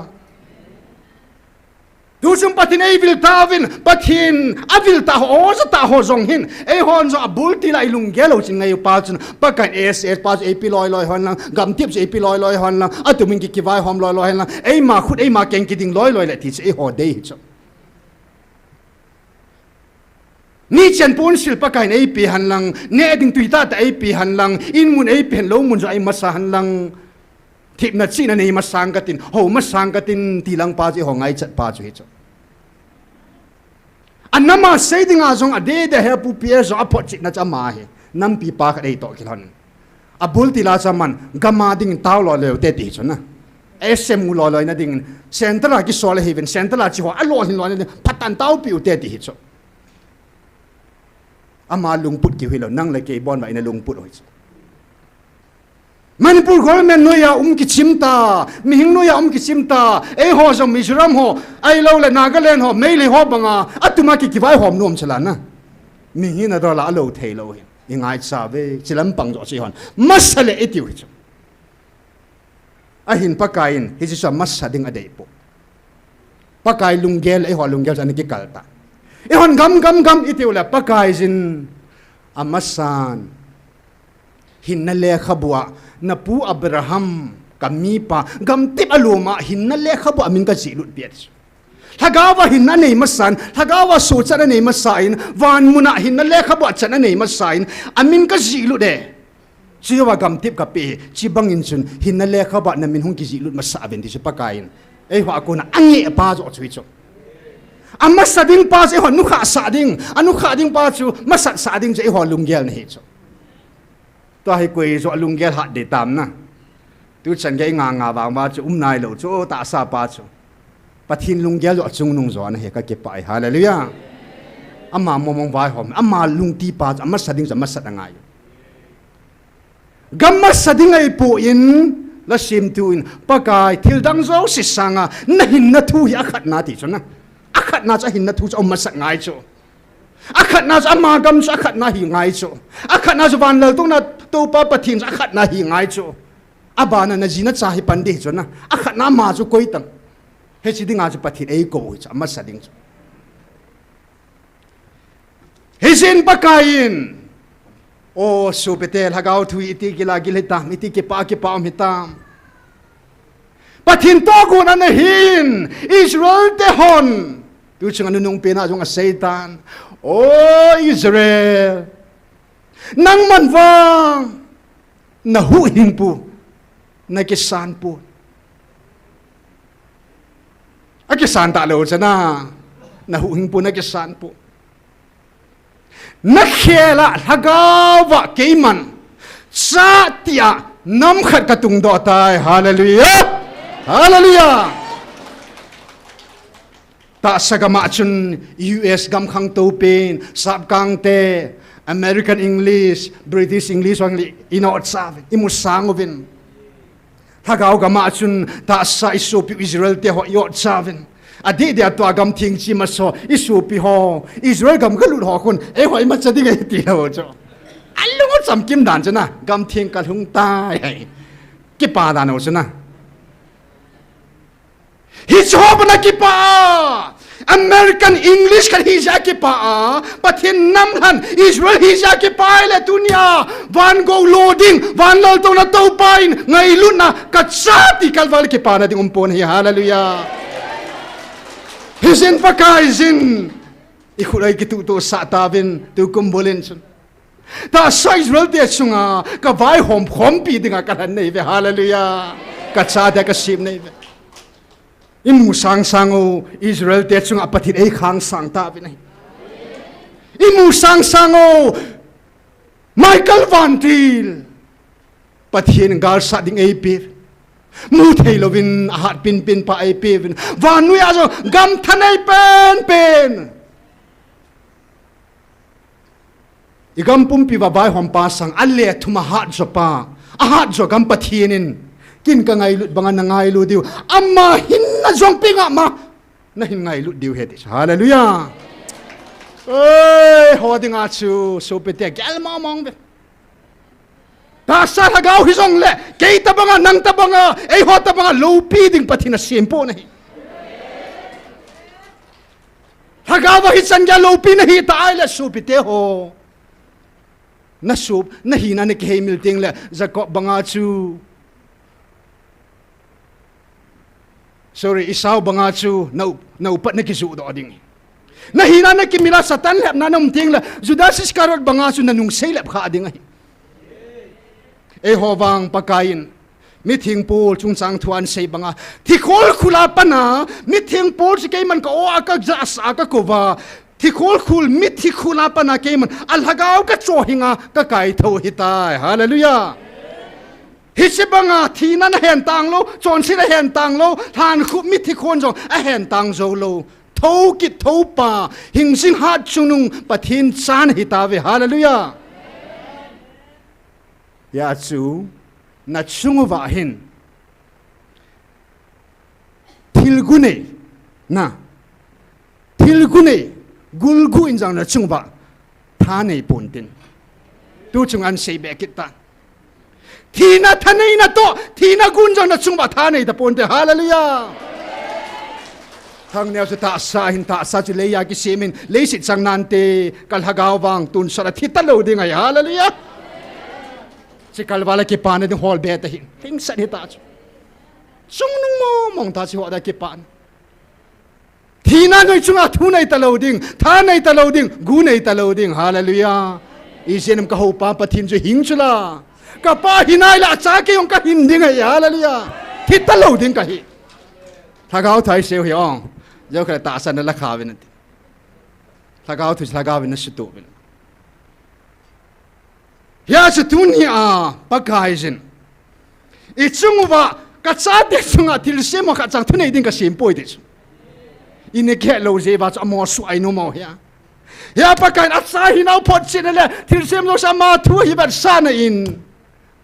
du chum pathin evil tavin pathin avil ta ho za ta ho zong hin e hon zo abul ti lai lung gelo chin ngai pa chun pakan ss pa ap loi loi hon lang gam tip ap loi loi hon lang atumin ki vai hom loi loi lang e ma khut e ma keng ki ding loi loi la ti e ho dei chu ni chen pon sil pa kai nei pi han lang ne ding tuita ta ei pi han lang in mun ei pen lo mun zo ai masa han lang thip na chi na nei masang katin ho masang katin tilang pa ji ho ngai chat pa chu hi chu anama sei ding a zong ade de he pu pi zo apot chi na cha ma he nam pi pa ka dei to kilon abul ti la chaman gama ding taw lo le te ti chu na SM lo lo na ding central ki so le heaven central chi ho a lo hin lo na patan taw pi te ti hi chu ama lungput ki hilo nang le ke bon ba ina lungput hoi Manipur government noya ki chimta mihing noya ki chimta e ho so Mizoram ho ai lo le Nagaland ho Mei ho banga atuma ki kiwai hom nom chalana mihin na do la lo thei lo hin ingai cha ve chilam pang jo chi hon masale etiu hi a hin pakain hi chi sa masading adei po pakai lunggel e ho lunggel san ki kalta ihon gam itiw la pagkaisin amasan hinale khabwa na pu Abraham kami pa gam tip aluma hinale khabwa amin ka jilut piet hagawa hinna nei masan hagawa so chana nei masain van muna hinale khabwa chana nei masain amin ka jilut de chiwa gam tip ka pe chibangin chun hinale khabwa na min hung ki jilut masa aven ti pakain e wa ko na angi pa zo chui cho amma sading pa se hon nukha sading anukha ding pa chu masat sading je ho lunggel ni chu to hai koi zo lunggel hat de tam na tu chan ge nga wang ba chu nai lo chu ta sa pa chu pathin lunggel zo chung nung zo na he ka ke pai hallelujah amma momong vai hom amma lung ti pa amma sading za masat angai gamma sading ai po in la sim tu in pakai thil dang zo si sanga na hin na thu ya khat na ti chu na akhat na cha hin na thu cha masak ngai chu akhat na cha ma gam cha akhat na hi ngai chu akhat na van lal tu na to pa pathin cha akhat na hi ngai chu abana na jina cha hi pande chu na akhat na ma chu koi tang he chi dinga chu pathin ei ko cha masading chu he sin pakain o supetel hagaw thui iti gila gilita iti ke pa om hitam pathin to ko na hin Israel te hon tu chung anu nung pena jong a Satan o Israel nang man wang na hu hing pu na kisan pu a kisan ta lo chana na hu hing pu na kisan pu na khela hagawa keiman sa tia nam khat ka tung do tai hallelujah hallelujah ta sagama chun US gam khang to pen sap kang te American English British English wang ino sav imusang ovin hagaw gama chun ta sa isopi Israel te ho yo savin adi de to gam thing chi ma so isopi ho Israel gam galut ho kun e hoi ma chadi ge ti ho cho alungo cham kim dan chana gam thing kal hung tai ki pa dan ho chana hi job na ki pa American English kan hi ja ki pa pathin nam han Israel hi ja ki pa le tunia van go loading van lol to na to pain ngai lut na katsati kalwal ki pa na ding umpon hi hallelujah hisin pakai zin ikhulai ki tu to sa tavin tu kumbolin sun ta sa Israel te sunga ka vai hom pi dinga kan nei ve hallelujah katsada ka sim nei ve imu sang sango Israel te chung apathit ei khang sang ta vi nei imu sang sango Michael Vantil pathin gal sa ding ei pi mu thei lovin hat pin pa ei pi vin vanui azo gam thanai pen igam pumpi ba bai hom pa sang alle thuma hat zo pa a hat zo gam pathinin kin ka ngai lut bangan na ngai lu diu amma hinna jong pinga ma na hin ngai lut diu heti hallelujah oi hodinga chu so pete gal ma mong be ta sa gao hi jong le ke ta banga nang ta banga ei ho ta banga lo pi ding pathina sempo nahi hagawa hi chanja lo pi nahi ta ai le so pite ho na sup na hina ne ke mil ting le jakob banga chu sorry isaw banga chu no pat na kisu do ding na hina na kimila satan lep na nom ting la judas iskarot banga chu nanung sei lep kha ding ai e howang pakain mi thing pul chung chang thuan sei banga thikhol khula pana mi thing pul si ke man ko aka jas aka kova thikhol khul mi thikhula pana ke man alhagaw ka chohinga ka kai tho hitai hallelujah hisibanga thina na hen tang lo chon si na hen tang lo than khu mi thi khon jong a hen tang zo lo tho ki tho pa hing sing hat chunung pathin chan hitawe hallelujah ya chu na chungu wa hin thilgune gulgu injang na chungwa thane pontin tu chungan sei be kita Thina thanei na to thina gunjang na chungba thanei da ponte hallelujah thang neo ta sa hin ta sa chu leya ki semin leisit sang nante kal hagaw wang tun sara thita lo ding ay hallelujah si kalwala ki pan ding hol beta hin ting sa ni ta chu chung nung mo mong ta chi ho da ki pan thina noi chunga thunai ta lo ding thanei ta lo ding gunei ta lo ding hallelujah isenam ka ho pa pathin chu hing chula kapa hinai la cha ke yong ka hin ding ai hallelujah thita lo ding ka hi thagao thai seu hi ong jo kha ta san la kha wen thagao thu thagao wen su tu wen ya chu tunia pakai jin I chungwa ka cha de chunga thil se mo kha chang thunei ding ka sim poi de ine ke lo je ba cha mo su ai no mo ya pakai a cha hinau phot chin le thil sem lo sa ma thu hi ba sa na in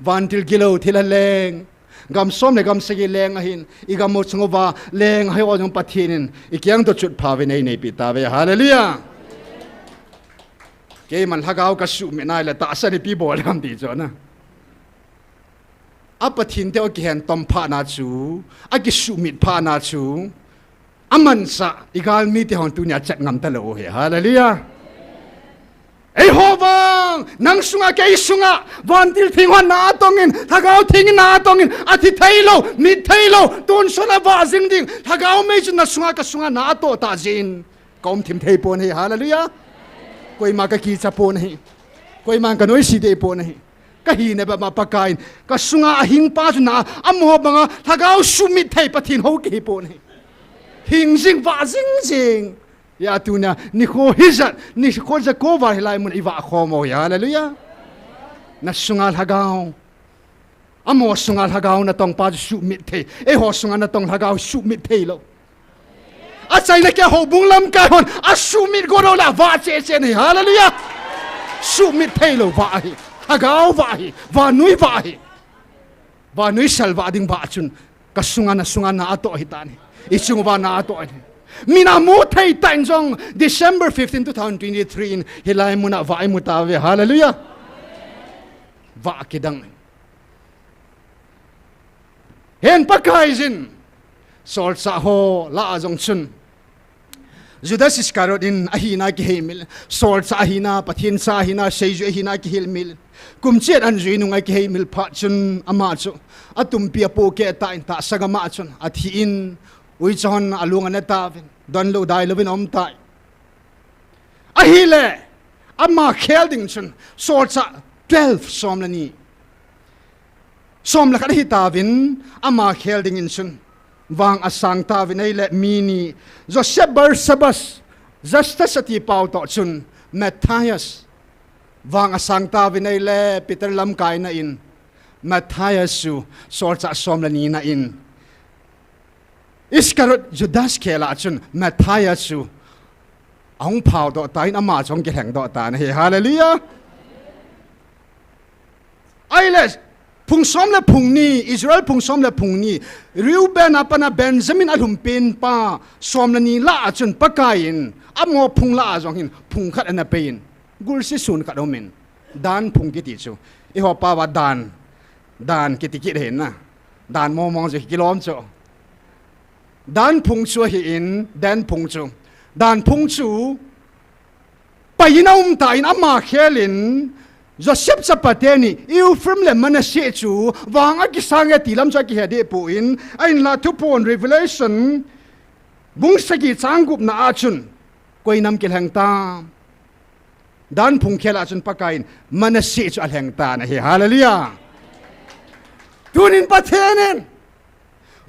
Vantil gilo thila leng gam som le gam segi leng ahin igam mo chungwa leng hai wa jong pathinin ikyang to chut phawe nei nei pi ta ve hallelujah ke man hagaw ka su me nai la ta sa ni pi bol gam ti jo na apathin te o ki hen tom pha na chu a ki su mit pha na chu aman sa igal mi te hon tu nya chat ngam ta lo he hallelujah Ehovang nang sunga ke sunga vantil thingwan na tongin thagao thingin na tongin athi thailo mi thailo ton sona wa jingding thagao me chuna sunga ka sunga na to ta jin kom thim thei pon he hallelujah koi ma ka ki cha pon he koi ma ka noi si de pon he ka hi ne ba ma pakain ka sunga hing pa na amho banga thagao sumit thei pathin ho ki pon he hing jing wa jing ya tuna NIKHO hizat NIKHO za ko var hilai mun iwa khomo ya hallelujah na sungal hagaw amo sungal hagaw na tong pa su mit the e ho sungal na tong hagaw su mit the lo a chai na ke ho bunglam ka hon a su mit go ro la va che che ni hallelujah su mit the lo va hi hagaw va hi va nui salwa ding ba chun ka sunga na ato hitani ichung ba na ato Mina mo thai tan jong December 15, 2023 in hilai muna vai mutawe hallelujah va kidang hen pakai jin sol sa ho la jong chun Judas Iscariot in ahina ki hemil sor cha ahina pathin cha ahina seju ahina ki hilmil kumchet anjui nungai ki hemil pha chun ama chu atum pia po ke ta in ta sagama chun athi in ui chon alunga na ta don lo dai lovin om tai ahile ama khelding chun sor cha 12 som lani som la ka hi ta vin ama khelding in chun wang asang ta vinay le mini Joseph Barsabas Justus ati pau to chun Matthias wang asang ta vinay le Peter lam kai na in Matthias su sorcha som la ni na in Iscariot Judas khela chun Matthias su ong pau to ta in ama chong ke hang do ta na he hallelujah ailes phung som le phung ni Israel phung som le phung ni Reuben apana Benjamin alumpin pa som la ni la chun pakain amo phung la jong hin phung khat ana pein gul si sun ka domen dan phung ki ti chu I ho pa wa dan ki ti ki hen na dan mo mong je kilom chu dan phung chu hi in dan phung chu dan phung chu painaum ta in ama khelin Joseph sapateni Ephraim le Manasseh chu wanga ki sange tilam cha ki hede po in ain la tu pon Revelation bung sagi changup na achun koi nam kel hang ta dan phung khela chun pakain Manasseh chu al hang ta na he hallelujah tunin pathenen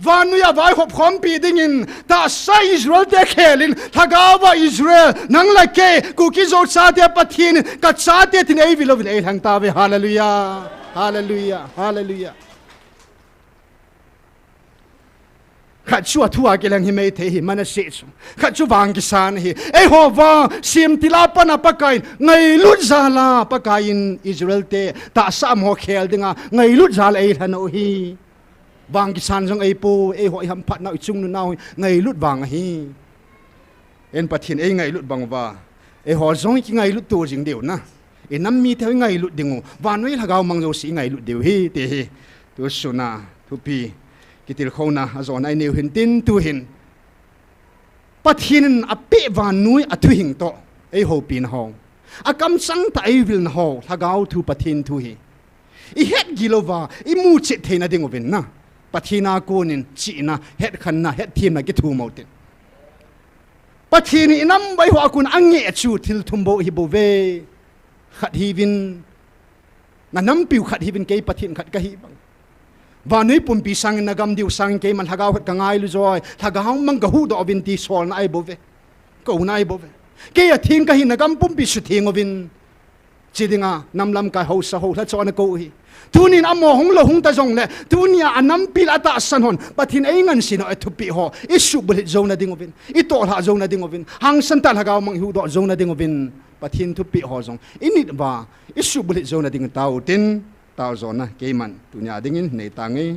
vanuya vai hop khompi dingin ta sa Israel te khelin thagawa Israel nang lake kuki zo cha te pathin ka cha te tin ei vilovin ei hang ta ve hallelujah hallelujah hallelujah khat chu thua ke lang hi mei the hi Manasseh chu khat chu wang ki san hi ei ho wa sim tila pana pakai ngai lut zala pakain Israel te ta sa mo khel dinga ngai lut zal ei hano hi wang ki san jong ei po ei hoi ham phat na chung nu nau ngai lut wang hi en pathin ei ngai lut bang wa ei ho jong ki ngai lut tu jing deu na e nam mi the ngai lut dingu wan wei lagaw mang jo si ngai lut deu hi te hi tu suna tu pi ki til khona azon ai neu hin tin tu hin pathin a pe wan nui a thu hing to ei ho pin ho a kam sang ta ei vil na ho lagaw thu pathin thu hi I het gilova I mu che theina ding ovin na pathina konin china het khanna het thim na ki thu motin pathini inam bai ho akun ange chu thil thumbo hi bo ve khat hi vin na nam piu khat hi vin ke pathin khat ka hi bang wa nei pum pi sang na gam diu sang ke man hagaw khat ka ngai lu joy thagaw mang ga hu do vin ti sol na ai bo ve ko na ai bo ve ke ya thing ka hi na gam pum pi su thing ovin chidinga namlam ka ho sa ho tha chona ko hi tunin amo hong lo hong ta jong le tunia anam pil ata san hon pathin ei ngan sino ethupi ho isu bulit zona ding ovin I tol ha zona ding ovin hang san tal hagaw mang hu do zona ding ovin pathin thupi ho jong init ba isu bulit zona ding tau tin tau zona ke man tunia dingin nei tangi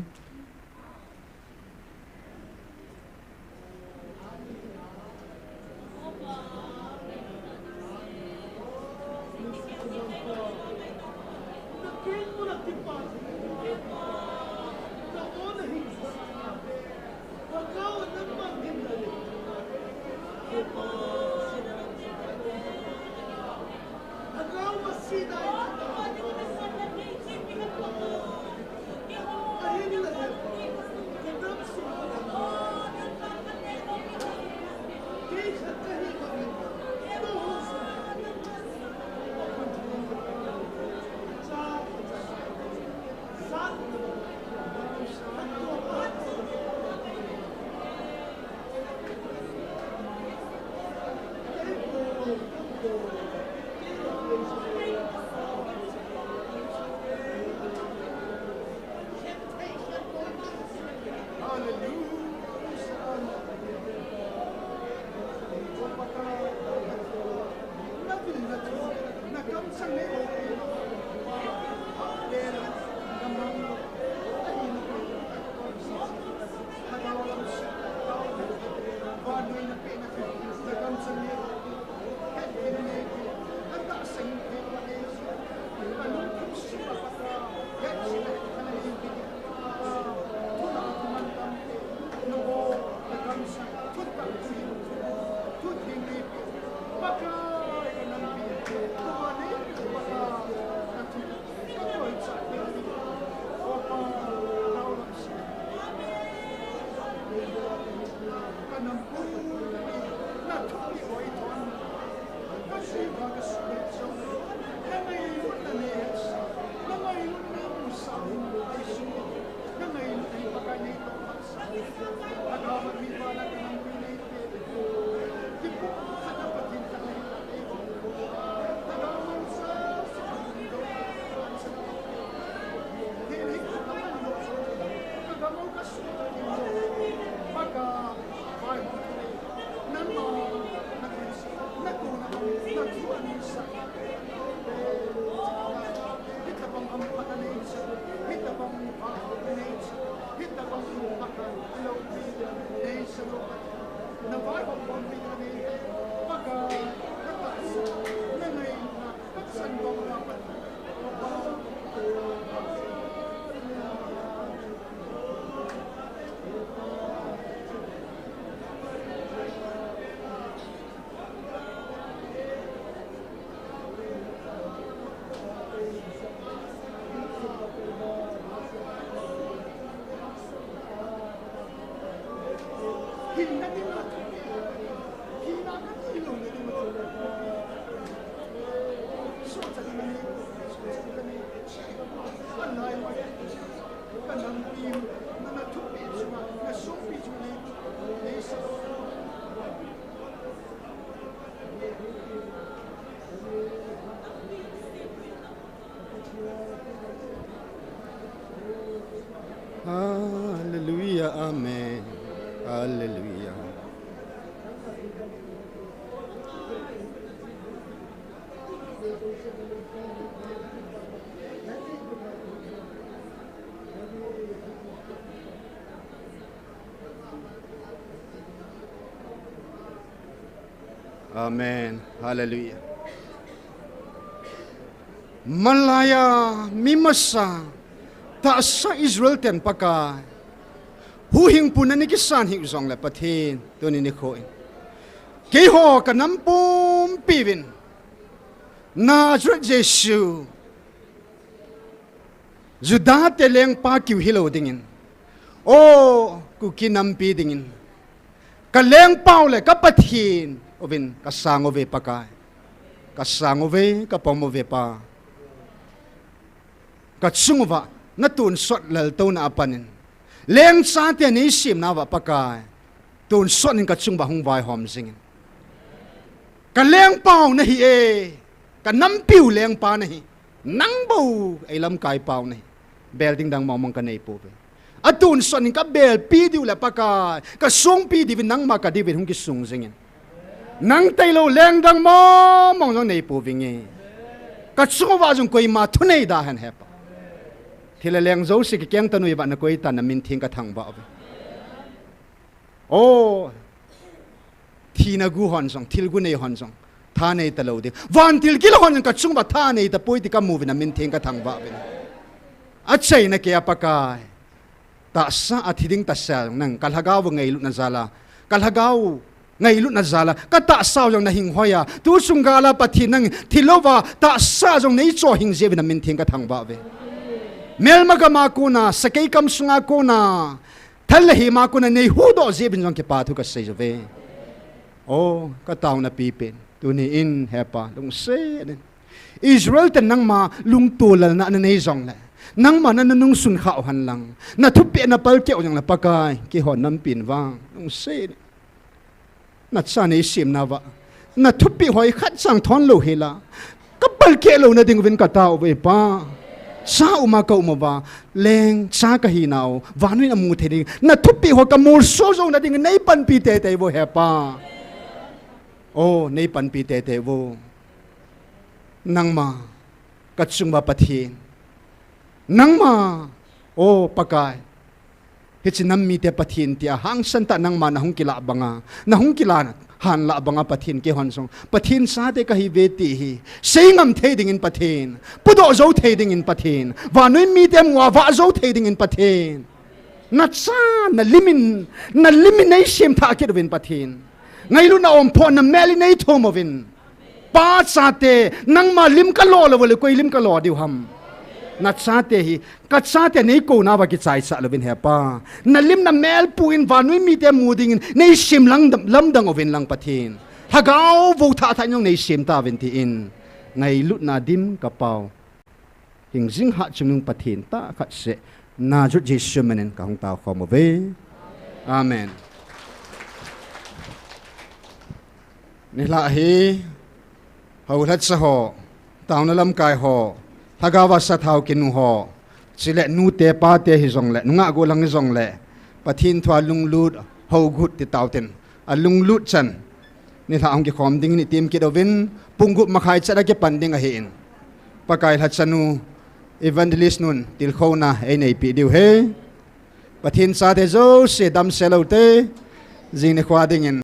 Hallelujah, amen. Hallelujah. Amen. Hallelujah. Malaya mimasa ta sa Israel ten paka hu hing punani kisan hi zong la pathin tuni ni khoi ke ho ka nampum pivin na Jesu juda te leng pa kiu hilo dingin o Kuki Nampi dingin ka leng paule ka pathin ovin ka sangove paka ka sangove ka pomove pa ka tsungova na tun sot lal to na apanin leng sa te ni sim na wa paka tun sot ning ka chung ba hung vai hom singin ka leng pau na hi e ka nampiu leng pa na hi nang bo ai lam kai pau na hi bel ding dang mong ka nei po pe atun sot ning ka bel pi diu la paka ka SONGPI di nang ma ka di hung ki sung singin nang tai lo leng dang mong jong nei po vingi ka chung wa jong koi ma thu nei da han he pa thila leng zo si ki kyang tanui ba na koi tan na min thing ka thang ba o thina gu hon song thil gu nei hon song tha nei ta lo de van til kil hon ka chung ba tha nei ta poi ti ka mu na min thing ka thang ba a chei na ke apaka ta sa athiding ta sa nang kalhagaw ngai lu na zala kalhagaw ngai lu na zala ka ta saw jong na hing hoya tu sungala pathi nang thilova ta sa jong nei cho hing je na min thing ka thang ba ve melmaga makuna sakay kam sunga kuna thalahi makuna nei hudo zebin jong ke pathu ka sei jove o ka tauna pipin tuni in hepa lung se Israel ten nang ma lung tulal na nei jong la nang ma na nung sun khao han lang na thupe na pal ke ong la pakai ki hon nam pin wang lung se na cha nei sim na wa na thupi hoi khat sang thon lo hela ka pal ke lo na ding vin ka taw ve pa sa uma ka uma ba leng cha ka hi naw vanui na mu the ding na thupi ho ka mul so zo na ding nei pan pi te te wo he pa o nei pan pi te te wo nang ma ka chung ba pathin nang ma o pakai hichinam mi te pathin tia hang san ta nang ma na hung kila banga na hung kila han la banga pathin ke hon song pathin sa te ka hi ve ti hi seingam theding in pathin pudo zo theding in pathin wa noi mi te mwa wa zo theding in pathin na cha na elimination tha ke rovin pathin ngai lu na om pho na melinate thomovin pa cha te nang ma lim ka lo lo le koi lim ka lo diu ham na cha te hi ka cha te nei ko na wa ki chai sa lovin he pa na lim na mel puin wa noi mi te muding nei sim lang lam dang ovin lang pathin hagaw vo tha tha nyong nei sim ta vin ti in ngai lut na dim ka pau hing jing ha chung pathin ta khat se na ju Jesu menen ka hong ta khom ve amen ni la hi hau that sa ho taw na lam kai ho hagawa sa thau kinu ho chile nu te pa te hi jong le nunga go lang jong le pathin thwa lung lut ho gut ti taw ten a lung lut chan ni la ang ki khom ding ni tim ki dovin pungup makhai chada ke panding a hin pakai la chanu evangelist nun tilkhona NIP diu he pathin sa te zo se dam selote jing ne khwa ding in